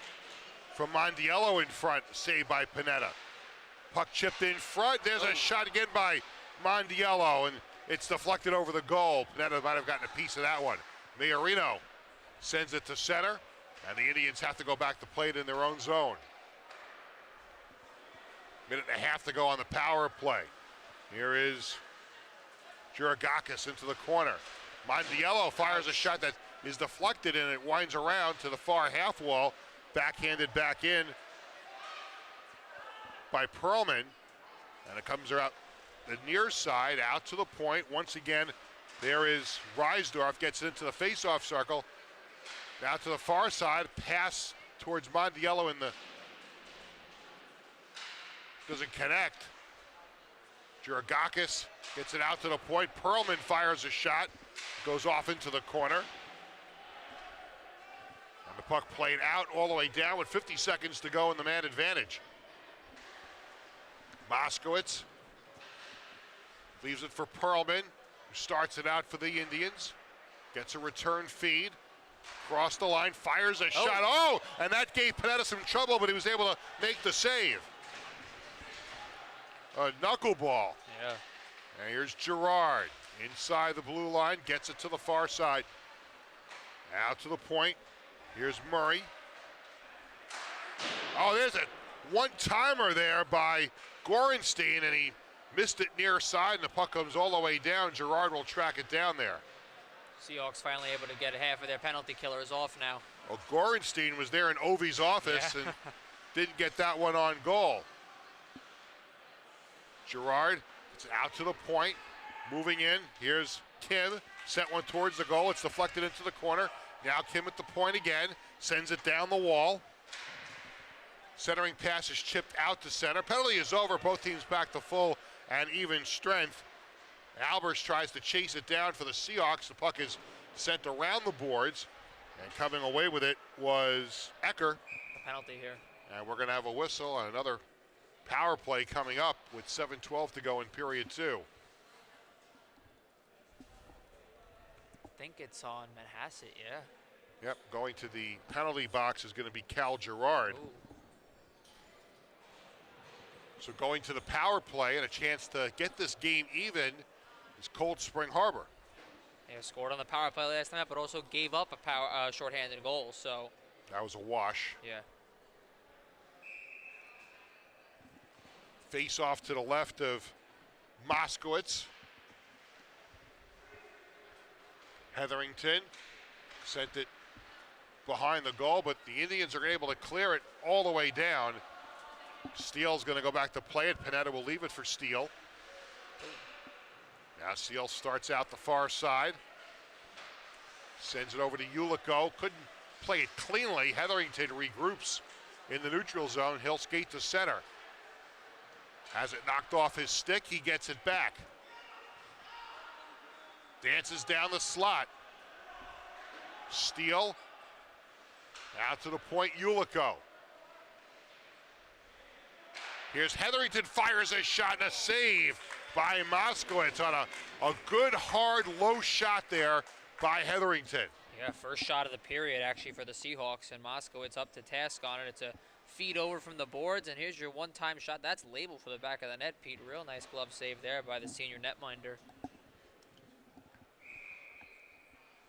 from Mondiello in front, saved by Panetta. Puck chipped in front. There's a shot again by Mondiello, and it's deflected over the goal. Panetta might have gotten a piece of that one. Majorino sends it to center, and the Indians have to go back to play it in their own zone. Minute and a half to go on the power play. Here is Girogakis into the corner. Mondiello fires a shot that is deflected, and it winds around to the far half wall. Backhanded back in by Perlman. And it comes out the near side, out to the point. Once again, there is Reisdorf, gets it into the face-off circle. Out to the far side, pass towards Mondiello in the... Doesn't connect. Girogakis gets it out to the point. Perlman fires a shot, goes off into the corner. And the puck played out all the way down with 50 seconds to go in the man advantage. Moskowitz leaves it for Perlman, who starts it out for the Indians. Gets a return feed. Cross the line, fires a shot. And that gave Panetta some trouble, but he was able to make the save. A knuckleball. Yeah. And here's Gerard inside the blue line, gets it to the far side. Out to the point. Here's Murray. There's a one-timer there by Gorenstein, and he missed it near side, and the puck comes all the way down. Gerard will track it down there. Seahawks finally able to get half of their penalty killers off now. Well, Gorenstein was there in Ovi's office and didn't get that one on goal. Gerard, it's out to the point, moving in. Here's Kim, sent one towards the goal. It's deflected into the corner. Now Kim at the point again, sends it down the wall. Centering pass is chipped out to center. Penalty is over. Both teams back to full and even strength. Albers tries to chase it down for the Seahawks. The puck is sent around the boards, and coming away with it was Ecker. A penalty here. And we're going to have a whistle and another power play coming up with 7:12 to go in period 2. I think it's on Manhasset, yeah. Yep, going to the penalty box is going to be Cal Gerard. Ooh. So going to the power play and a chance to get this game even is Cold Spring Harbor. They scored on the power play last time, but also gave up a shorthanded goal, so. That was a wash. Yeah. Face off to the left of Moskowitz. Hetherington sent it behind the goal, but the Indians are able to clear it all the way down. Steele's going to go back to play it. Panetta will leave it for Steele. Now Steele starts out the far side. Sends it over to Ulico. Couldn't play it cleanly. Hetherington regroups in the neutral zone. He'll skate to center. Has it knocked off his stick. He gets it back. Dances down the slot. Steele. Out to the point, Ulico. Here's Hetherington, fires a shot and a save by Moskowitz on a good, hard, low shot there by Hetherington. Yeah, first shot of the period actually for the Seahawks, and Moskowitz up to task on it. It's a feed over from the boards, and here's your one-time shot. That's labeled for the back of the net, Pete. Real nice glove save there by the senior netminder.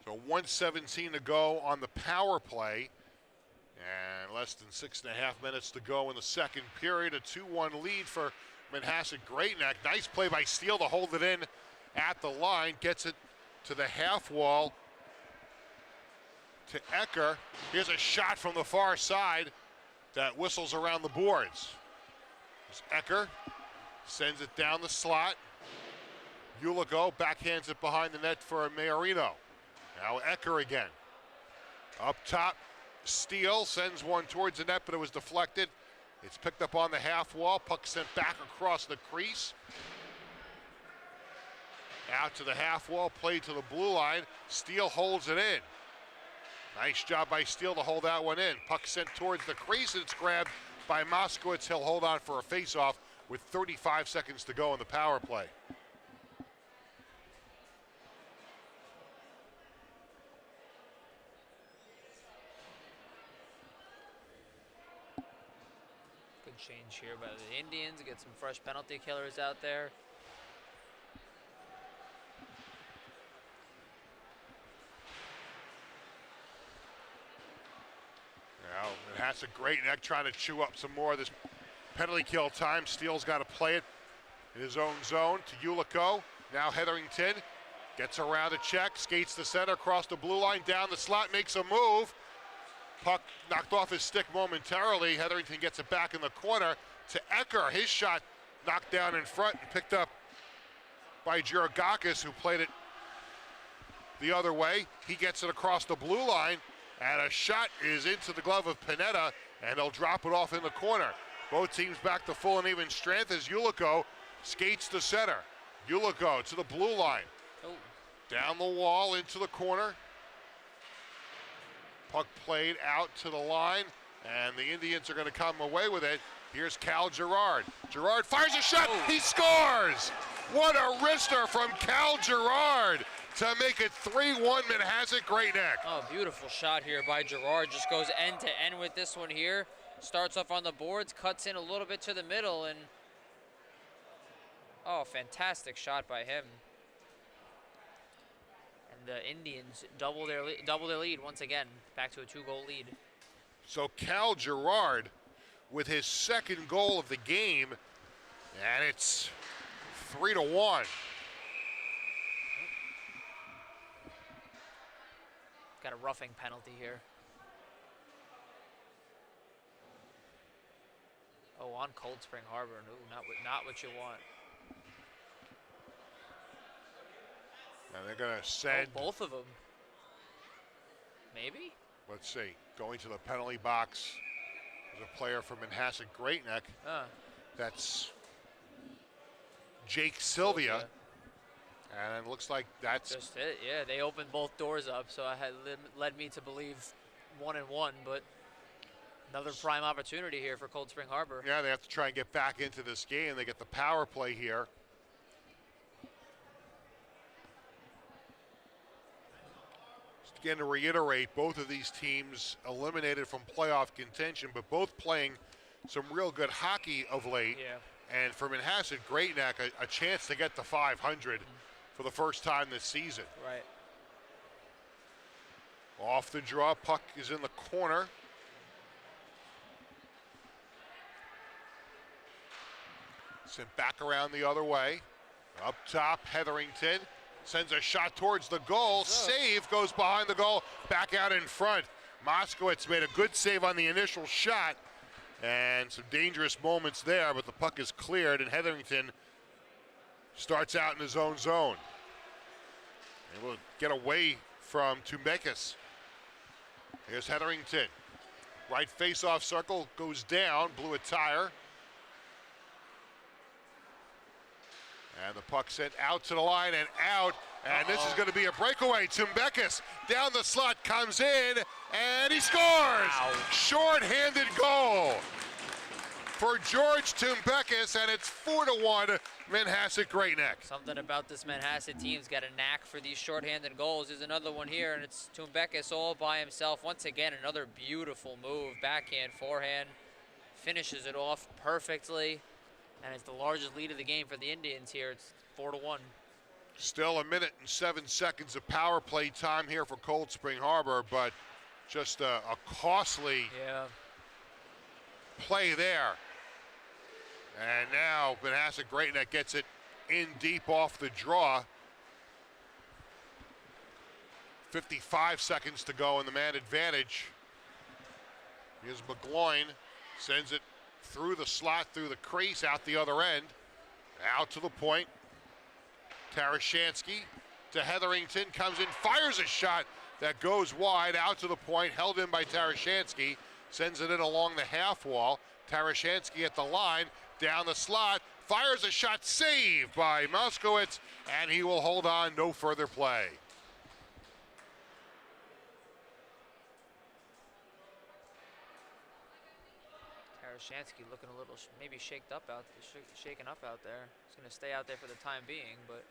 So 1:17 to go on the power play. And less than 6.5 minutes to go in the second period. A 2-1 lead for Manhasset Great Neck. Nice play by Steele to hold it in at the line. Gets it to the half wall to Ecker. Here's a shot from the far side that whistles around the boards. There's Ecker. Sends it down the slot. Ulico backhands it behind the net for Mayorino. Now Ecker again. Up top. Steele sends one towards the net, but it was deflected. It's picked up on the half wall. Puck sent back across the crease. Out to the half wall, played to the blue line. Steele holds it in. Nice job by Steele to hold that one in. Puck sent towards the crease, and it's grabbed by Moskowitz. He'll hold on for a face-off with 35 seconds to go in the power play. Change here by the Indians, get some fresh penalty killers out there. Now, Manhasset Great Neck trying to chew up some more of this penalty kill time. Steele's got to play it in his own zone to Ulico. Now Hetherington gets around the check, skates the center, across the blue line, down the slot, makes a move. Puck knocked off his stick momentarily. Hetherington gets it back in the corner to Ecker. His shot knocked down in front and picked up by Giragakis, who played it the other way. He gets it across the blue line, and a shot is into the glove of Panetta, and he'll drop it off in the corner. Both teams back to full and even strength as Ulico skates to center. Ulico to the blue line. Oh. Down the wall into the corner. Puck played out to the line, and the Indians are going to come away with it. Here's Cal Gerard. Gerard fires a shot. Oh. He scores! What a wrister from Cal Gerard to make it 3-1 Manhasset Great Neck. Oh, beautiful shot here by Gerard. Just goes end to end with this one here. Starts off on the boards, cuts in a little bit to the middle, and oh, fantastic shot by him. The Indians double their lead once again, back to a 2-goal lead. So Cal Gerard with his second goal of the game, and it's 3-1. Got a roughing penalty here. Oh, on Cold Spring Harbor. No, not what you want. And they're going to send both of them. Maybe? Let's see. Going to the penalty box is a player from Manhasset Great Neck. That's Jake Sylvia. And it looks like that's just it. Yeah, they opened both doors up, so I had led me to believe 1-1, but another prime opportunity here for Cold Spring Harbor. Yeah, they have to try and get back into this game. They get the power play here. Just again, to reiterate, both of these teams eliminated from playoff contention, but both playing some real good hockey of late. Yeah. And for Manhasset Great Neck, a chance to get to 500 for the first time this season. Right. Off the draw, puck is in the corner. Sent back around the other way. Up top, Hetherington sends a shot towards the goal. Save goes behind the goal, back out in front. Moskowitz made a good save on the initial shot. And some dangerous moments there, but the puck is cleared, and Hetherington starts out in his own zone. Able to get away from Tumbekis. Here's Hetherington. Right face-off circle goes down, blew a tire. And the puck sent out to the line and out. And this is going to be a breakaway. Tumbekis down the slot, comes in, and he scores! Wow. Short-handed goal for George Tumbekis, and it's 4-1 Manhasset Great Neck. Something about this Manhasset team's got a knack for these shorthanded goals. There's another one here, and it's Tumbekis all by himself. Once again, another beautiful move, backhand, forehand. Finishes it off perfectly, and it's the largest lead of the game for the Indians here. It's 4-1. Still 1 minute and 7 seconds of power play time here for Cold Spring Harbor, but just a costly play there. And now Manhasset Great Neck gets it in deep off the draw. 55 seconds to go in the man advantage. Here's McGloin, sends it through the slot, through the crease, out the other end. Out to the point. Tarashansky to Hetherington, comes in, fires a shot that goes wide, out to the point, held in by Tarashansky, sends it in along the half wall. Tarashansky at the line, down the slot, fires a shot, saved by Moskowitz, and he will hold on, no further play. Tarashansky looking a little maybe shaken up out there. He's going to stay out there for the time being, but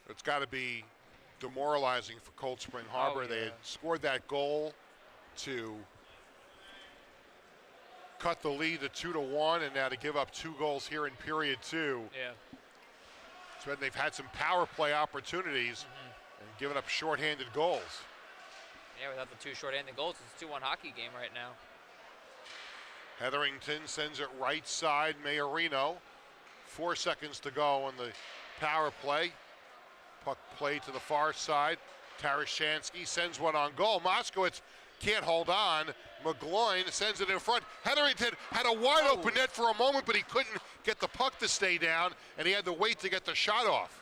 it's got to be demoralizing for Cold Spring Harbor. They had scored that goal to cut the lead to 2-1, and now to give up 2 goals here in period 2. Yeah. So they've had some power play opportunities and given up shorthanded goals. Yeah, without the 2 shorthanded goals, it's a 2-1 hockey game right now. Hetherington sends it right side, Mayorino. 4 seconds to go on the power play. Puck play to the far side. Tarashansky sends one on goal. Moskowitz can't hold on. McGloin sends it in front. Hetherington had a wide open net for a moment, but he couldn't get the puck to stay down, and he had to wait to get the shot off.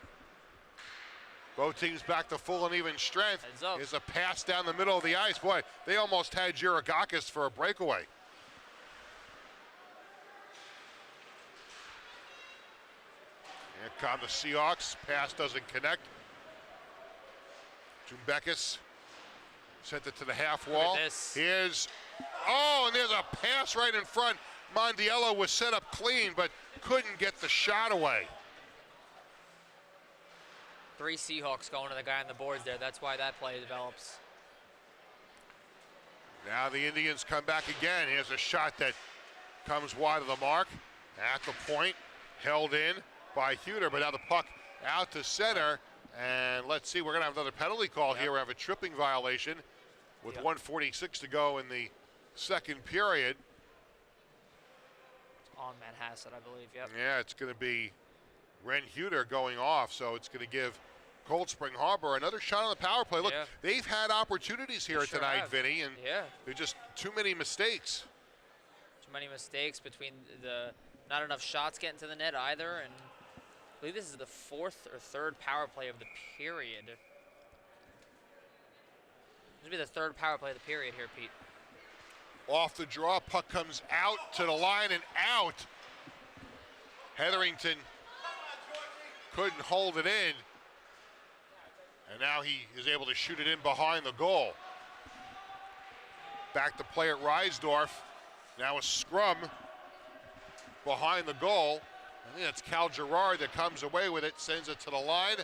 Both teams back to full and even strength. Here's a pass down the middle of the ice. Boy, they almost had Jiragakis for a breakaway. Here come the Seahawks. Pass doesn't connect. Tumbekis sent it to the half wall. Here's, and there's a pass right in front. Mondiello was set up clean, but couldn't get the shot away. 3 Seahawks going to the guy on the boards there. That's why that play develops. Now the Indians come back again. Here's a shot that comes wide of the mark. At the point, held in by Huter, but now the puck out to center. And let's see, we're going to have another penalty call here. We have a tripping violation with 1:46 to go in the second period. It's on Manhasset, I believe, Yeah, it's going to be Ren Huter going off, so it's going to give Cold Spring Harbor another shot on the power play. Look, they've had opportunities here tonight, Vinny, and they're just too many mistakes. Too many mistakes between not enough shots getting to the net either, and I believe this is the 4th or 3rd power play of the period. This will be the 3rd power play of the period here, Pete. Off the draw, puck comes out to the line and out. Hetherington couldn't hold it in. And now he is able to shoot it in behind the goal. Back to play at Reisdorf. Now a scrum behind the goal. I think that's Cal Gerard that comes away with it, sends it to the line.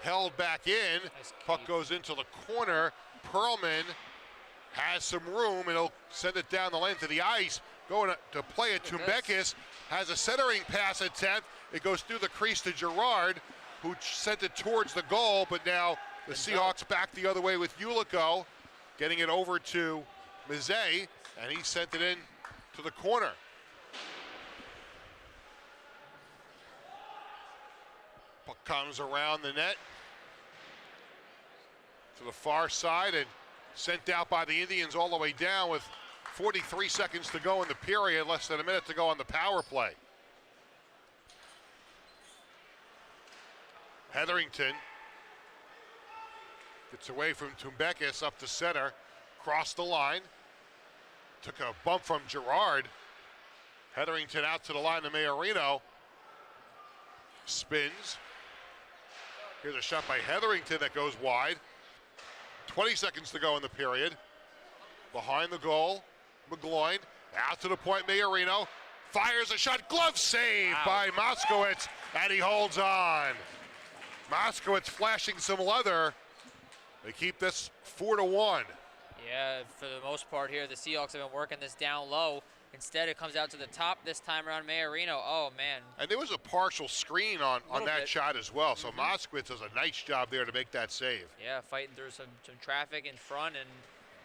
Held back in. Nice Puck goes into the corner. Perlman has some room and he'll send it down the length of the ice. Going to play it. Tumbekis has a centering pass attempt. It goes through the crease to Gerard, who sent it towards the goal, but now the Seahawks back the other way with Ulico, getting it over to Mizet, and he sent it in to the corner. Puck comes around the net to the far side and sent out by the Indians all the way down with 43 seconds to go in the period, less than a minute to go on the power play. Hetherington gets away from Tumbekis up to center, crossed the line, took a bump from Gerard. Hetherington out to the line to Maiorino, spins. Here's a shot by Hetherington that goes wide. 20 seconds to go in the period. Behind the goal, McGloin, out to the point, Maiorino, fires a shot, glove save by Moskowitz, and he holds on. Moskowitz flashing some leather. They keep this 4-1. Yeah, for the most part here, the Seahawks have been working this down low. Instead, it comes out to the top this time around Maiorino. Oh, man. And there was a partial screen on that shot as well. So Moskowitz does a nice job there to make that save. Yeah, fighting through some traffic in front, and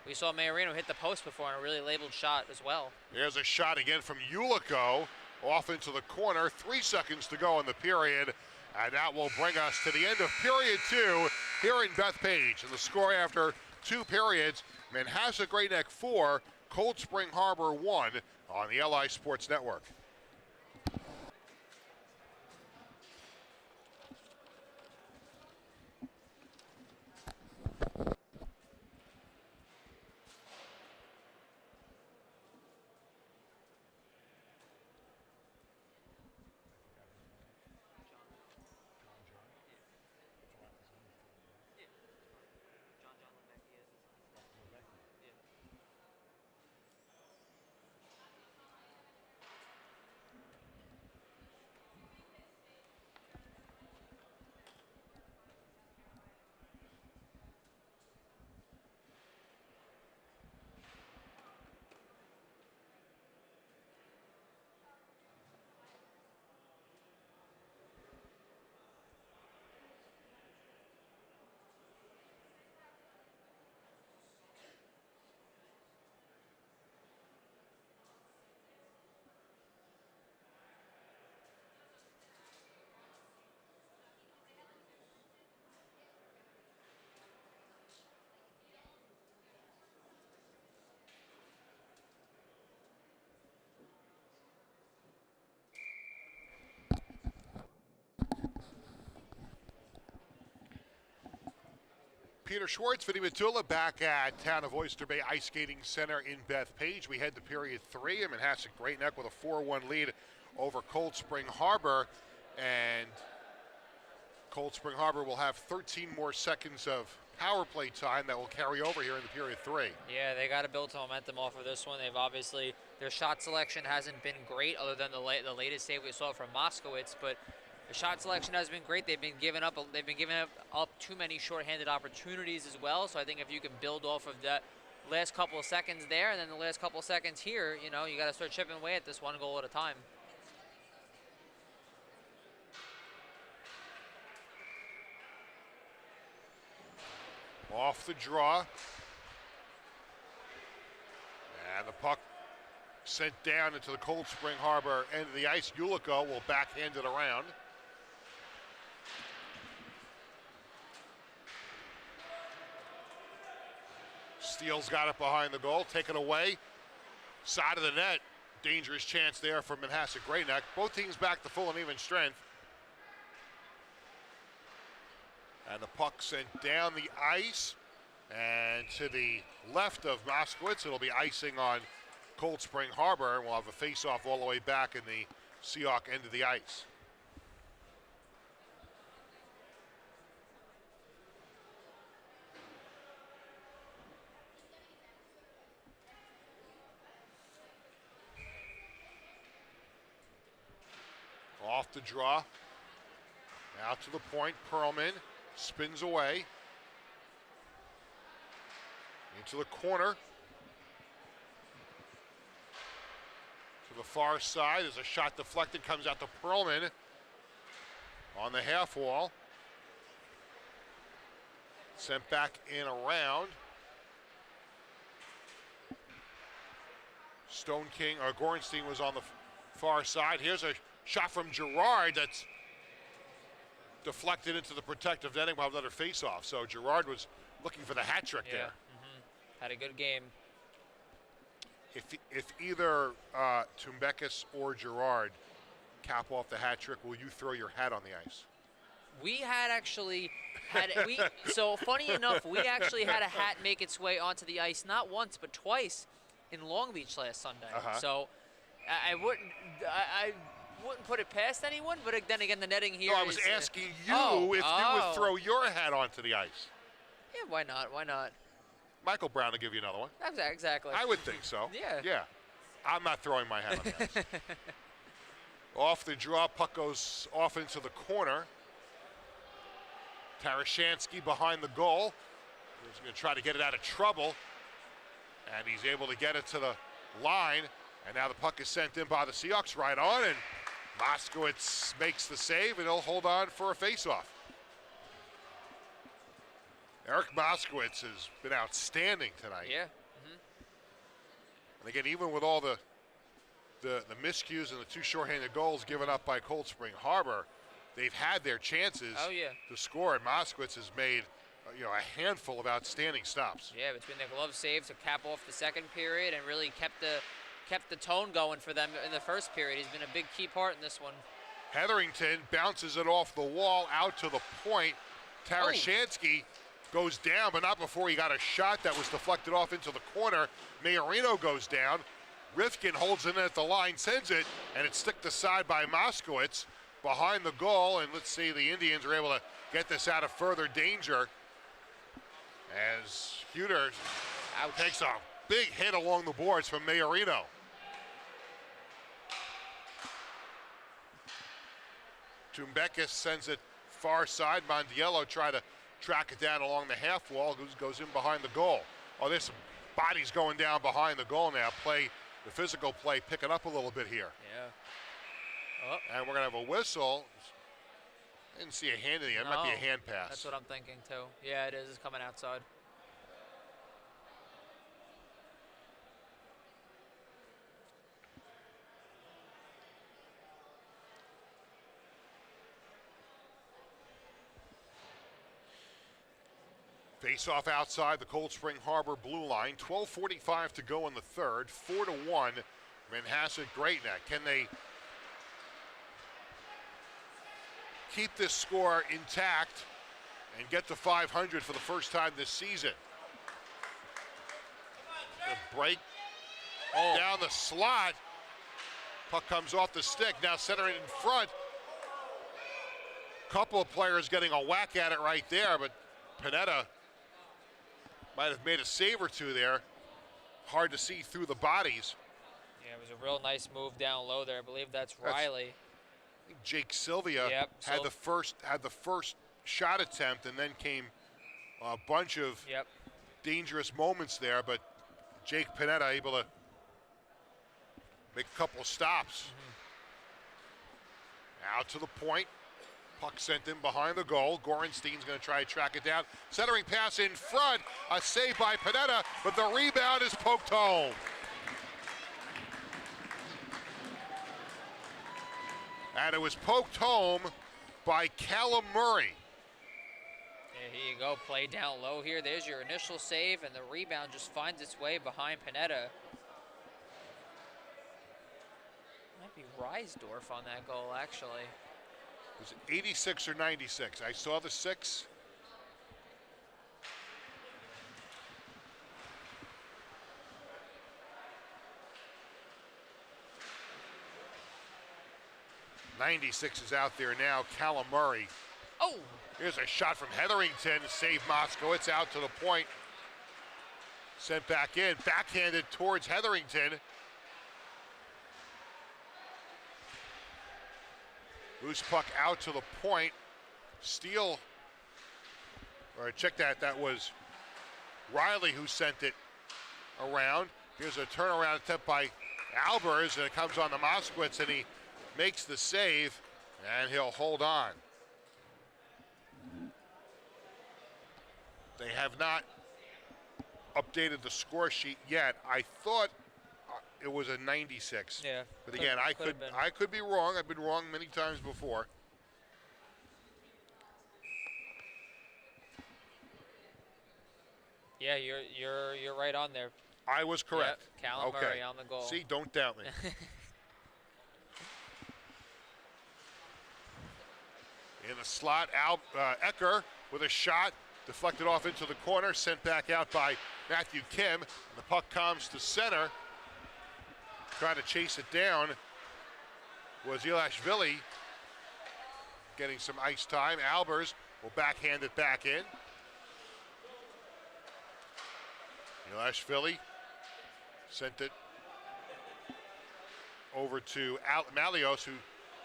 we saw Maiorino hit the post before on a really labeled shot as well. There's a shot again from Ulico, off into the corner. 3 seconds to go in the period. And that will bring us to the end of period 2 here in Bethpage. And the score after 2 periods, Manhasset Great Neck 4, Cold Spring Harbor 1 on the LI Sports Network. Peter Schwartz, Vinny Matula back at Town of Oyster Bay Ice Skating Center in Bethpage. We head to period 3, and Manhasset Great Neck with a 4-1 lead over Cold Spring Harbor. And Cold Spring Harbor will have 13 more seconds of power play time that will carry over here in the period 3. Yeah, they got to build some momentum off of this one. They've obviously, their shot selection hasn't been great other than the latest save we saw from Moskowitz, but the shot selection has been great. They've been giving up too many shorthanded opportunities as well. So I think if you can build off of that last couple of seconds there and then the last couple of seconds here, you know, you got to start chipping away at this one goal at a time. Off the draw. And the puck sent down into the Cold Spring Harbor end of the ice. Ulico will backhand it around. Steele's got it behind the goal, taken away. Side of the net, dangerous chance there for Manhasset Great Neck. Both teams back to full and even strength. And the puck sent down the ice. And to the left of Moskowitz, it'll be icing on Cold Spring Harbor. And we'll have a face-off all the way back in the Seahawk end of the ice. Off the draw. Out to the point. Perlman spins away. Into the corner. To the far side. There's a shot deflected. Comes out to Perlman. On the half wall. Sent back in around. Stone King, or Gorenstein was on the far side. Here's a shot from Girard that's deflected into the protective netting. We'll have another face-off. So Girard was looking for the hat trick there. Had a good game. If either Tumbekis or Girard cap off the hat trick, will you throw your hat on the ice? We had actually so funny enough, we actually had a hat make its way onto the ice not once but twice in Long Beach last Sunday. So I wouldn't put it past anyone, but then again, the netting here. No, I was asking you if you would throw your hat onto the ice. Yeah, why not? Why not? Michael Brown will give you another one. Exactly. I would think so. Yeah. Yeah. I'm not throwing my hat on the ice. Off the draw, puck goes off into the corner. Tarashansky behind the goal. He's going to try to get it out of trouble. And he's able to get it to the line. And now the puck is sent in by the Seahawks right on. And Moskowitz makes the save, and he'll hold on for a faceoff. Eric Moskowitz has been outstanding tonight. Yeah. And again, even with all the miscues and the two shorthanded goals given up by Cold Spring Harbor, they've had their chances to score. And Moskowitz has made a handful of outstanding stops. Yeah, between the glove saves to cap off the second period and really kept the tone going for them in the first period. He's been a big key part in this one. Hetherington bounces it off the wall out to the point. Tarashansky goes down, but not before he got a shot that was deflected off into the corner. Majorino goes down. Rifkin holds it in at the line, sends it, and it's sticked aside by Moskowitz behind the goal. And let's see, the Indians are able to get this out of further danger as Huter takes a big hit along the boards from Majorino. Tumbekis sends it far side. Mondiello try to track it down along the half wall. Goes in behind the goal. Oh, there's some bodies going down behind the goal now. The physical play picking up a little bit here. Yeah. And we're going to have a whistle. I didn't see a hand in the end. It might be a hand pass. That's what I'm thinking too. Yeah, it is. It's coming outside. Face-off outside the Cold Spring Harbor blue line. 12:45 to go in the third. 4-1. Manhasset Great Neck. Can they keep this score intact and get to 500 for the first time this season? The break down the slot. Puck comes off the stick. Now centering in front. Couple of players getting a whack at it right there, but Panetta might have made a save or two there. Hard to see through the bodies. Yeah, it was a real nice move down low there. I believe that's Riley. I think Jake Sylvia had the first shot attempt, and then came a bunch of dangerous moments there. But Jake Panetta able to make a couple of stops. Out to the point. Puck sent in behind the goal. Gorenstein's going to try to track it down. Centering pass in front. A save by Panetta, but the rebound is poked home. And it was poked home by Callum Murray. Yeah, here you go. Play down low here. There's your initial save, and the rebound just finds its way behind Panetta. Might be Reisdorf on that goal, actually. Was it 86 or 96? I saw the 6. 96 is out there now. Callum Murray. Oh! Here's a shot from Hetherington. Save Moskowitz out to the point. Sent back in. Backhanded towards Hetherington. Loose puck out to the point. Steal. Or check that. That was Riley who sent it around. Here's a turnaround attempt by Albers, and it comes on to Moskowitz, and he makes the save, and he'll hold on. They have not updated the score sheet yet. I thought it was a 96. Yeah. But again, I could be wrong. I've been wrong many times before. Yeah, you're right on there. I was correct. Yep, Callum Murray on the goal. See, don't doubt me. In the slot, Ecker with a shot, deflected off into the corner, sent back out by Matthew Kim. The puck comes to center. Trying to chase it down was NYIHSHL, getting some ice time. Albers will backhand it back in. NYIHSHL sent it over to Malios, who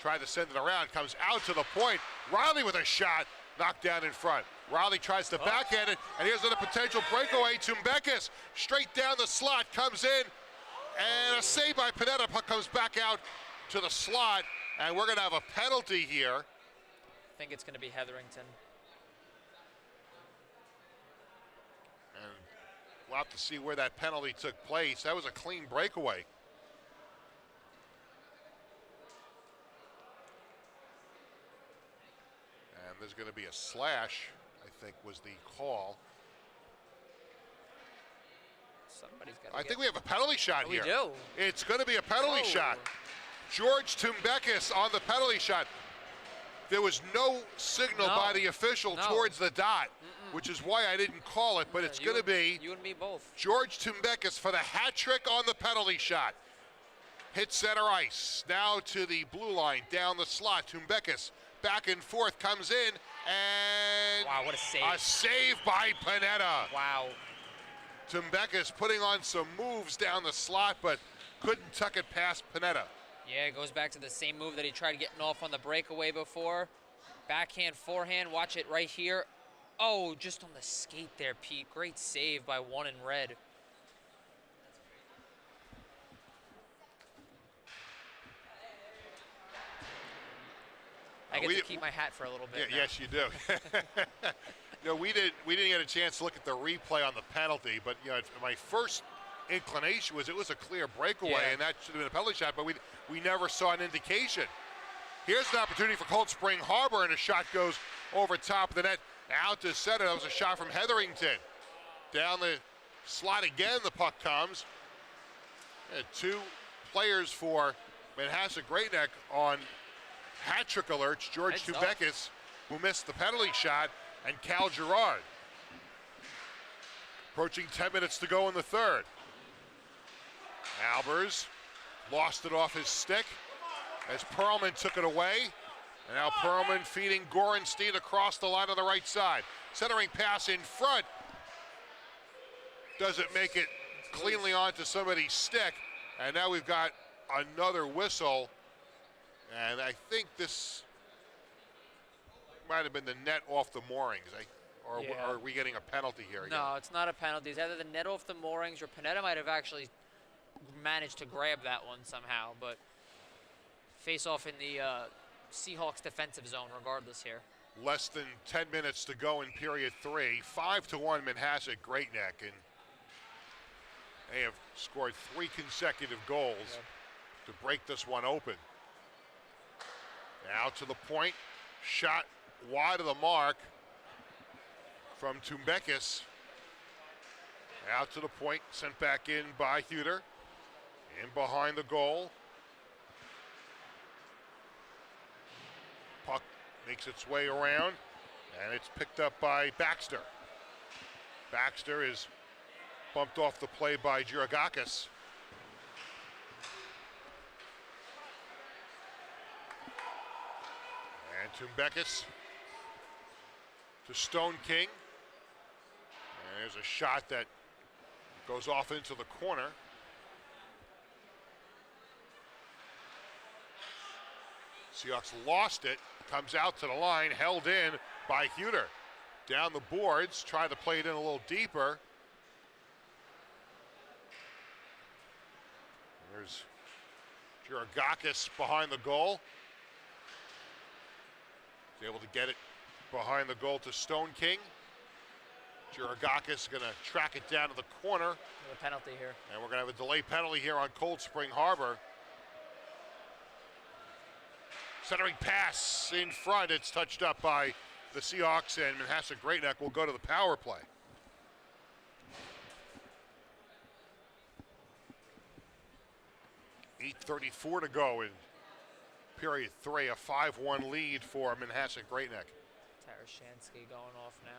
tried to send it around. Comes out to the point. Riley with a shot, knocked down in front. Riley tries to backhand it, and here's another potential breakaway. Tumbekis straight down the slot, comes in, and a save by Panetta. Puck comes back out to the slot, and we're going to have a penalty here. I think it's going to be Hetherington. And we'll have to see where that penalty took place. That was a clean breakaway. And there's going to be a slash, I think was the call. Somebody's got. I think we have a penalty shot here. We do. It's going to be a penalty shot. George Tumbekis on the penalty shot. There was no signal by the official towards the dot, which is why I didn't call it, but it's going to be you and me both. George Tumbekis for the hat trick on the penalty shot. Hit center ice. Now to the blue line, down the slot. Tumbekis back and forth, comes in, and wow, what a save. A save by Panetta. Wow. Tumbekis putting on some moves down the slot, but couldn't tuck it past Panetta. Yeah, it goes back to the same move that he tried getting off on the breakaway before. Backhand, forehand, watch it right here. Oh, just on the skate there, Pete. Great save by one in red. I get to keep my hat for a little bit. Yeah, yes, you do. We didn't get a chance to look at the replay on the penalty, but my first inclination was it was a clear breakaway, and that should have been a penalty shot, but we never saw an indication. Here's an opportunity for Cold Spring Harbor, and a shot goes over top of the net, out to center. That was a shot from Hetherington. Down the slot again, the puck comes. And two players for Manhasset Great Neck on hat trick alerts. George Tumbekis, who missed the penalty shot, and Cal Gerard. Approaching 10 minutes to go in the third. Albers lost it off his stick as Perlman took it away. And now Perlman feeding Gorenstein across the line on the right side. Centering pass in front. Doesn't make it cleanly onto somebody's stick. And now we've got another whistle. And I think this might have been the net off the moorings. Or are we getting a penalty here again? No, it's not a penalty. It's either the net off the moorings or Panetta might have actually managed to grab that one somehow. But face off in the Seahawks defensive zone regardless here. Less than 10 minutes to go in period 3. 5-1 Manhasset Great Neck. And they have scored 3 consecutive goals to break this one open. Now to the point. Shot wide of the mark from Tumbekis. Out to the point, sent back in by Huter. In behind the goal. Puck makes its way around, and it's picked up by Baxter. Baxter is bumped off the play by Tumbekis to Stone King. And there's a shot that goes off into the corner. Seahawks lost it, comes out to the line, held in by Huter. Down the boards, try to play it in a little deeper. There's Giragakis behind the goal. He's able to get it behind the goal to Stone King. Giragakis going to track it down to the corner. A penalty here. And we're going to have a delay penalty here on Cold Spring Harbor. Centering pass in front. It's touched up by the Seahawks, and Manhasset Great Neck will go to the power play. .8:34 to go in period 3, a 5-1 lead for Manhasset Great Neck. Tarashansky going off now.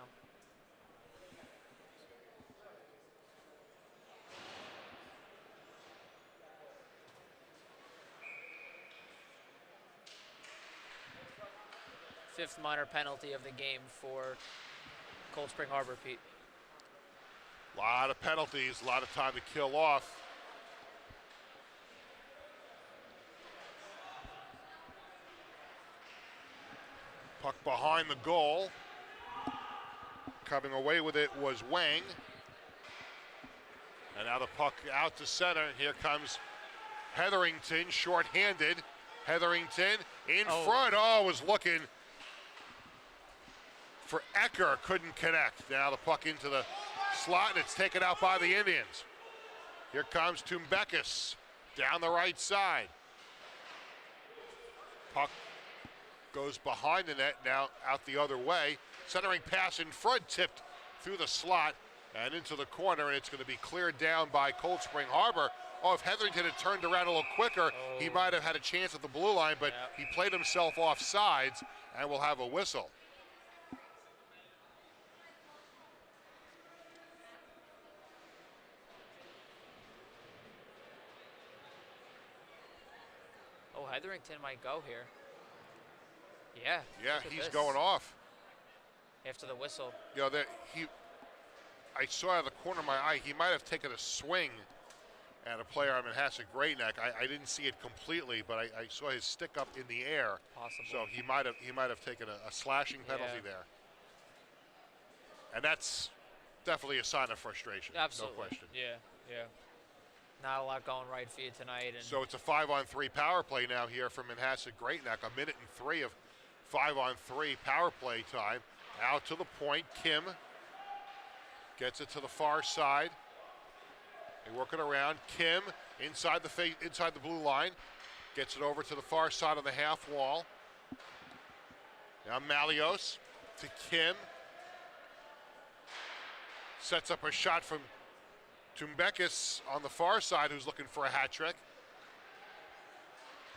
Fifth minor penalty of the game for Cold Spring Harbor, Pete. A lot of penalties, a lot of time to kill off. Puck behind the goal. Coming away with it was Wang. And now the puck out to center. Here comes Hetherington, short-handed. Hetherington in front. Oh, was looking for Ecker, couldn't connect. Now the puck into the slot, and it's taken out by the Indians. Here comes Tumbekis down the right side. Puck goes behind the net, now out the other way. Centering pass in front, tipped through the slot and into the corner, and it's going to be cleared down by Cold Spring Harbor. Oh, if Hetherington had turned around a little quicker, he might have had a chance at the blue line, but he played himself off sides, and we'll have a whistle. Oh, Hetherington might go here. Yeah. Yeah, he's going off. After the whistle. You know, I saw out of the corner of my eye, he might have taken a swing at a player on Manhasset Great Neck. I didn't see it completely, but I saw his stick up in the air. Possible. So he might have taken a slashing penalty there. And that's definitely a sign of frustration. Absolutely. No question. Yeah. Not a lot going right for you tonight. And so it's a 5-on-3 power play now here from Manhasset Great Neck. 1:03 of 5-on-3 power play time. Out to the point, Kim gets it to the far side. They work it around. Kim inside the blue line, gets it over to the far side of the half wall. Now Malios to Kim. Sets up a shot from Tumbekis on the far side, who's looking for a hat trick.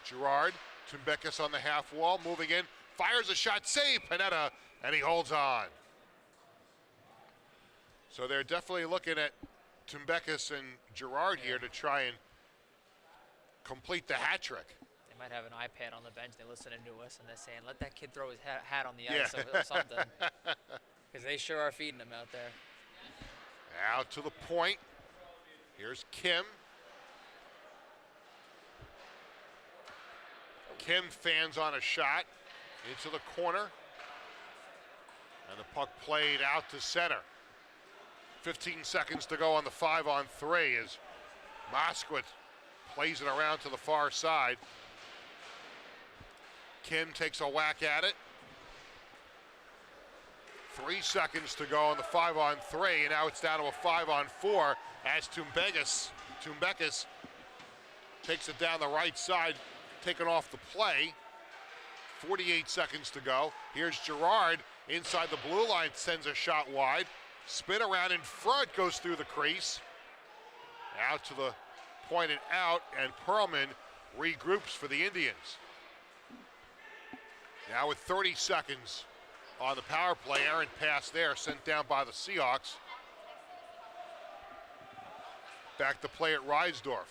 Gerard, Tumbekis on the half wall, moving in, fires a shot, save Panetta, and he holds on. So they're definitely looking at Tumbekis and Gerard here to try and complete the hat trick. They might have an iPad on the bench. They listen to us and they're saying, let that kid throw his hat on the ice or something. Because they sure are feeding him out there. Out to the point. Here's Kim. Kim fans on a shot into the corner. And the puck played out to center. 15 seconds to go on the 5-on-3 as Moskowitz plays it around to the far side. Kim takes a whack at it. 3 seconds to go on the 5-on-3, and now it's down to a 5-on-4 as Tumbekis takes it down the right side, taken off the play. 48 seconds to go. Here's Gerard inside the blue line, sends a shot wide. Spin around in front, goes through the crease. Out to the point and out, and Perlman regroups for the Indians. Now with 30 seconds on the power play, errant pass there, sent down by the Seahawks. Back to play at Reisdorf.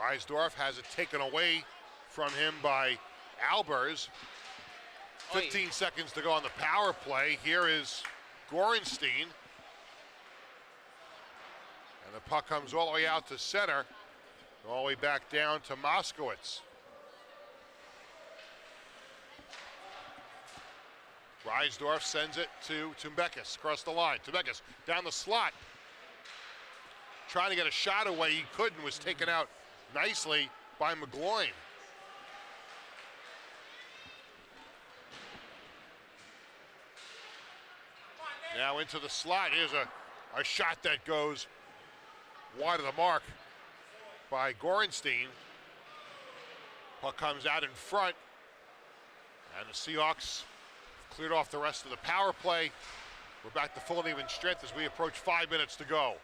Reisdorf has it taken away from him by Albers. 15 seconds to go on the power play. Here is Gorenstein. And the puck comes all the way out to center, all the way back down to Moskowitz. Reisdorf sends it to Tumbekis across the line. Tumbekis down the slot. Trying to get a shot away, he couldn't, was taken out nicely by McGloin. Now into the slot. Here's a shot that goes wide of the mark by Gorenstein. Puck comes out in front, and the Seahawks cleared off the rest of the power play. We're back to full and even strength as we approach 5 minutes to go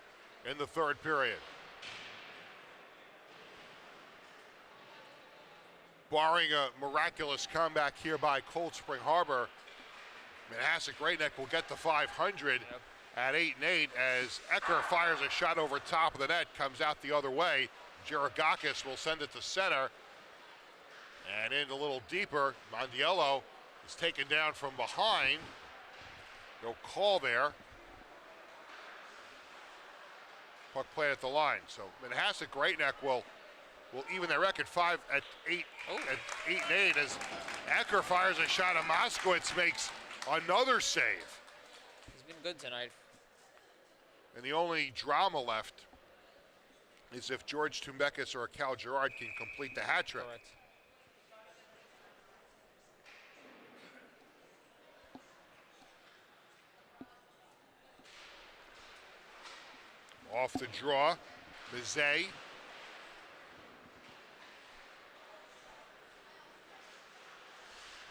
in the third period. Barring a miraculous comeback here by Cold Spring Harbor, Manhasset Great Neck will get the 500 at 8-8 as Ecker fires a shot over top of the net, comes out the other way. Giragakis will send it to center, and in a little deeper. Mondiello is taken down from behind. No call there. Puck played at the line. So Manhasset Great Neck will even their record 5 at 8 at 8-8 as Ecker fires a shot and Moskowitz makes another save. He's been good tonight. And the only drama left is if George Tumbekis or Cal Gerard can complete the hat trick. Correct. Off the draw, Bizet.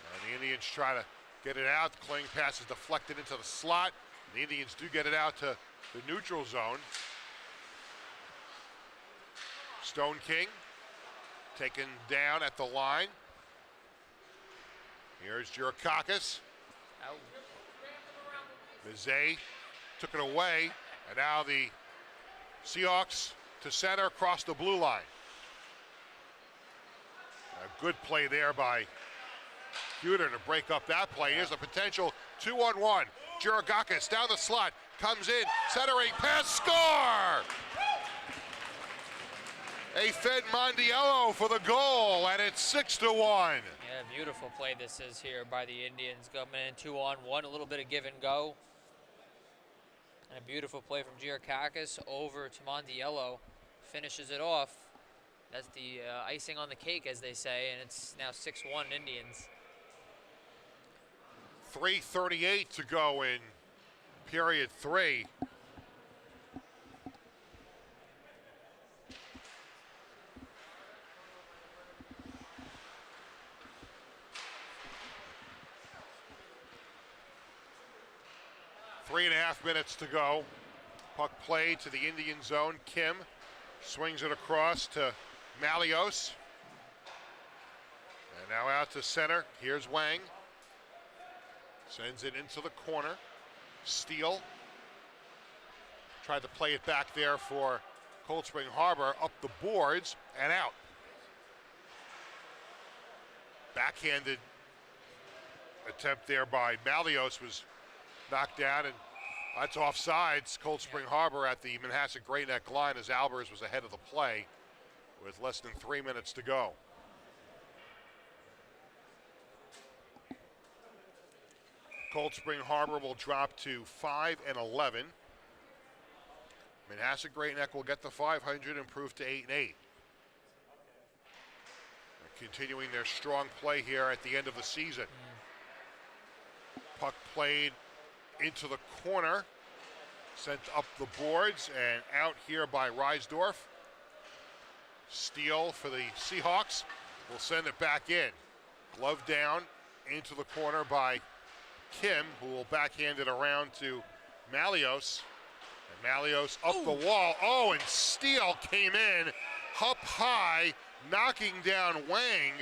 And the Indians try to get it out. Kling pass is deflected into the slot. The Indians do get it out to the neutral zone. Stone King taken down at the line. Here's Girakakis. Out. Bizet took it away, and now the Seahawks to center across the blue line. A good play there by Huter to break up that play. Here's a potential 2-on-1. Giragakis down the slot, comes in, centering pass, score! A Fed Mondiello for the goal, and it's 6-1. Yeah, beautiful play this is here by the Indians. Coming in 2-on-1, a little bit of give and go. And a beautiful play from Girakakis over to Mondiello. Finishes it off. That's the icing on the cake, as they say, and it's now 6-1 Indians. 3:38 to go in period 3. Three and a half minutes to go. Puck played to the Indian zone. Kim swings it across to Malios. And now out to center. Here's Wang. Sends it into the corner. Steele tried to play it back there for Cold Spring Harbor. Up the boards and out. Backhanded attempt there by Malios was knocked down, and that's offsides. Cold Spring Harbor at the Manhasset Great Neck line as Albers was ahead of the play with less than 3 minutes to go. Cold Spring Harbor will drop to 5-11. Manhasset Great Neck will get the 500, improve to 8-8. They're continuing their strong play here at the end of the season. Puck played into the corner, sent up the boards and out here by Reisdorf. Steele for the Seahawks will send it back in. Glove down into the corner by Kim, who will backhand it around to Malios. And Malios up the wall. Oh, and Steele came in up high, knocking down Wang,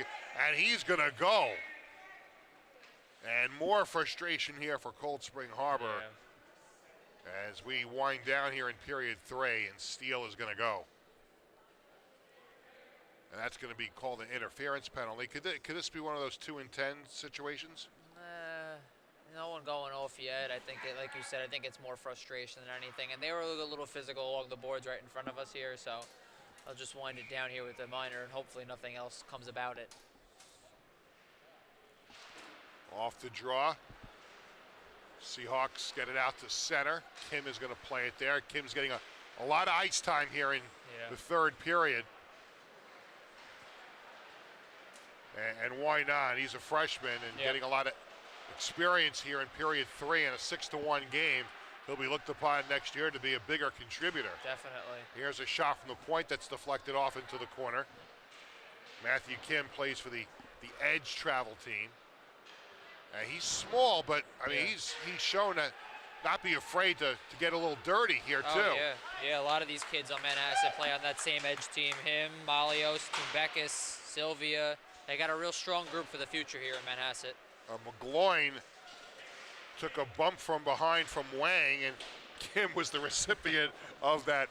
and he's going to go. And more frustration here for Cold Spring Harbor as we wind down here in period 3, and Steele is going to go. And that's going to be called an interference penalty. Could this be one of those 2 and 10 situations? No one going off yet. I think, like you said, I think it's more frustration than anything. And they were a little physical along the boards right in front of us here, so I'll just wind it down here with the minor, and hopefully nothing else comes about it. Off the draw. Seahawks get it out to center. Kim is going to play it there. Kim's getting a lot of ice time here in the third period. And why not? He's a freshman and getting a lot of experience here in period 3 in a 6-1 game. He'll be looked upon next year to be a bigger contributor. Definitely. Here's a shot from the point that's deflected off into the corner. Matthew Kim plays for the edge travel team. He's small, but I mean he's shown to not be afraid to get a little dirty here too. Yeah, a lot of these kids on Manhasset play on that same edge team. Him, Malios, Tumbekis, Sylvia. They got a real strong group for the future here in Manhasset. McGloin took a bump from behind from Wang, and Kim was the recipient of that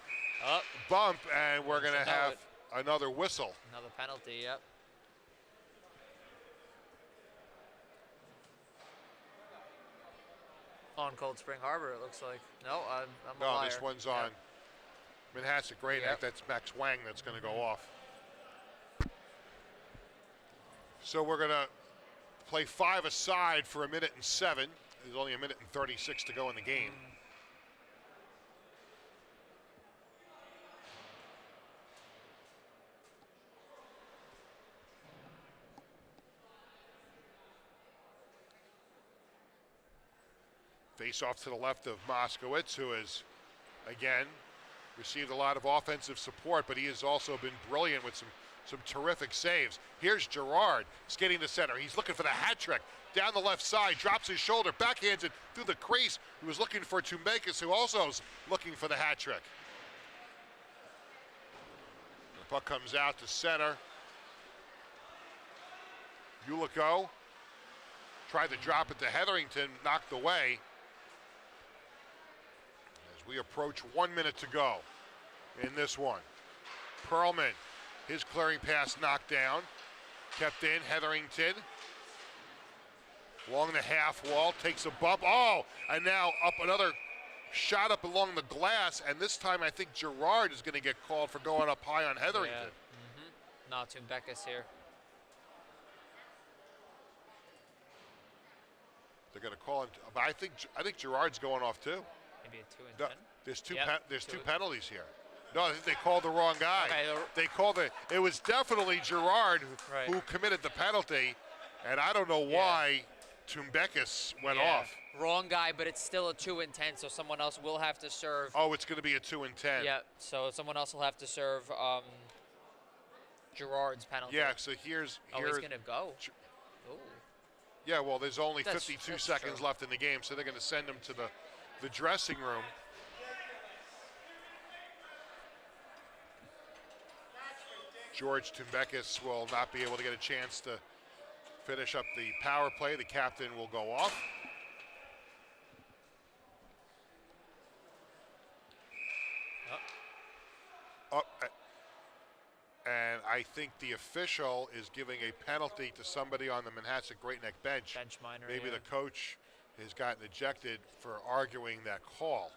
bump, and we're going to have another whistle. Another penalty, yep. On Cold Spring Harbor, it looks like. No, I'm a liar. No, this one's on Manhasset Great Neck. That's Max Wang that's going to go off. So we're going to play 5 aside for 1 minute and 7. There's only 1 minute and 36 to go in the game. Face off to the left of Moskowitz, who has, again, received a lot of offensive support, but he has also been brilliant with some terrific saves. Here's Gerard skating to center. He's looking for the hat trick. Down the left side, drops his shoulder, backhands it through the crease. He was looking for Tumbekis, who also is looking for the hat trick. The puck comes out to center. Ulico tried to drop it to Hetherington, knocked away. As we approach 1 minute to go in this one. Perlman, his clearing pass knocked down. Kept in, Hetherington. Along the half wall, takes a bump. Oh, and now up another shot up along the glass, and this time I think Gerard is going to get called for going up high on Hetherington. Yeah. Not Tumbekis here. They're going to call him, but I think Gerard's going off too. Maybe a 2 and 10. There's two penalties here. No, I think they called the wrong guy. Okay. They called it was definitely Gerard who committed the penalty, and I don't know why Tumbekis went off. Wrong guy, but it's still a 2 and 10, so someone else will have to serve. Oh, it's going to be a 2 and 10. Yeah, so someone else will have to serve Gerard's penalty. Yeah, so he's going to go. Oh. Yeah, well, there's only 52 seconds left in the game, so they're going to send him to the dressing room. George Tumbekis will not be able to get a chance to finish up the power play. The captain will go off. And I think the official is giving a penalty to somebody on the Manhasset Great Neck bench. Bench minor, Maybe the coach has gotten ejected for arguing that call.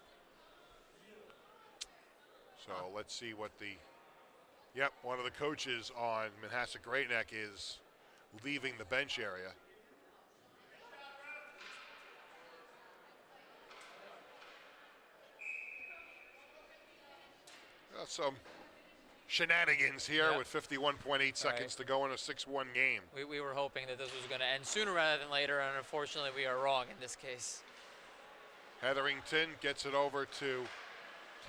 So let's see what the... Yep, one of the coaches on Manhasset Great Neck is leaving the bench area. Some shenanigans here with 51.8 seconds to go in a 6-1 game. We were hoping that this was going to end sooner rather than later, and unfortunately we are wrong in this case. Hetherington gets it over to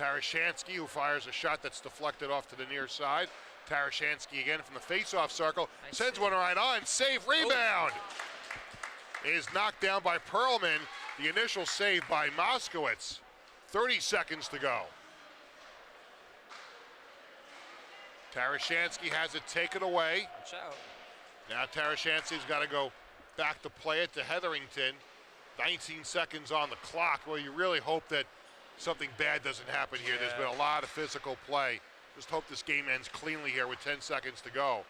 Tarashansky, who fires a shot that's deflected off to the near side. Tarashansky again from the face-off circle. Sends one right on. Save, rebound. Is knocked down by Perlman. The initial save by Moskowitz. 30 seconds to go. Tarashansky has it taken away. Watch out. Now Tarashansky's got to go back to play it to Hetherington. 19 seconds on the clock. Well, you really hope that something bad doesn't happen here. There's been a lot of physical play Just hope this game ends cleanly here with 10 seconds to go.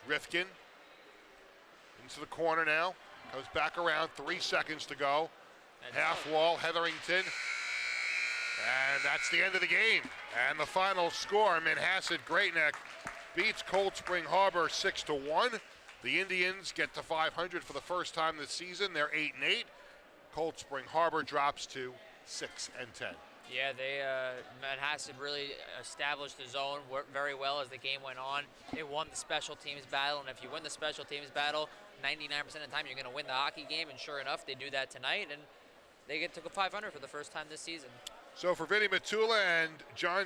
Rifkin into the corner now. Comes back around, 3 seconds to go. Half wall, Hetherington. And that's the end of the game. And the final score, Manhasset Great Neck beats Cold Spring Harbor 6-1. The Indians get to 500 for the first time this season. They're 8-8. Cold Spring Harbor drops to 6-10. Yeah, Manhasset really established the zone very well as the game went on. They won the special teams battle, and if you win the special teams battle, 99% of the time you're going to win the hockey game, and sure enough, they do that tonight, and they get to go 500 for the first time this season. So for Vinny Matula and John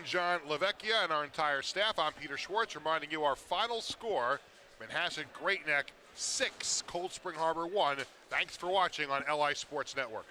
Lavecchia and our entire staff, I'm Peter Schwartz reminding you our final score, Manhasset Great Neck 6, Cold Spring Harbor 1. Thanks for watching on LI Sports Network.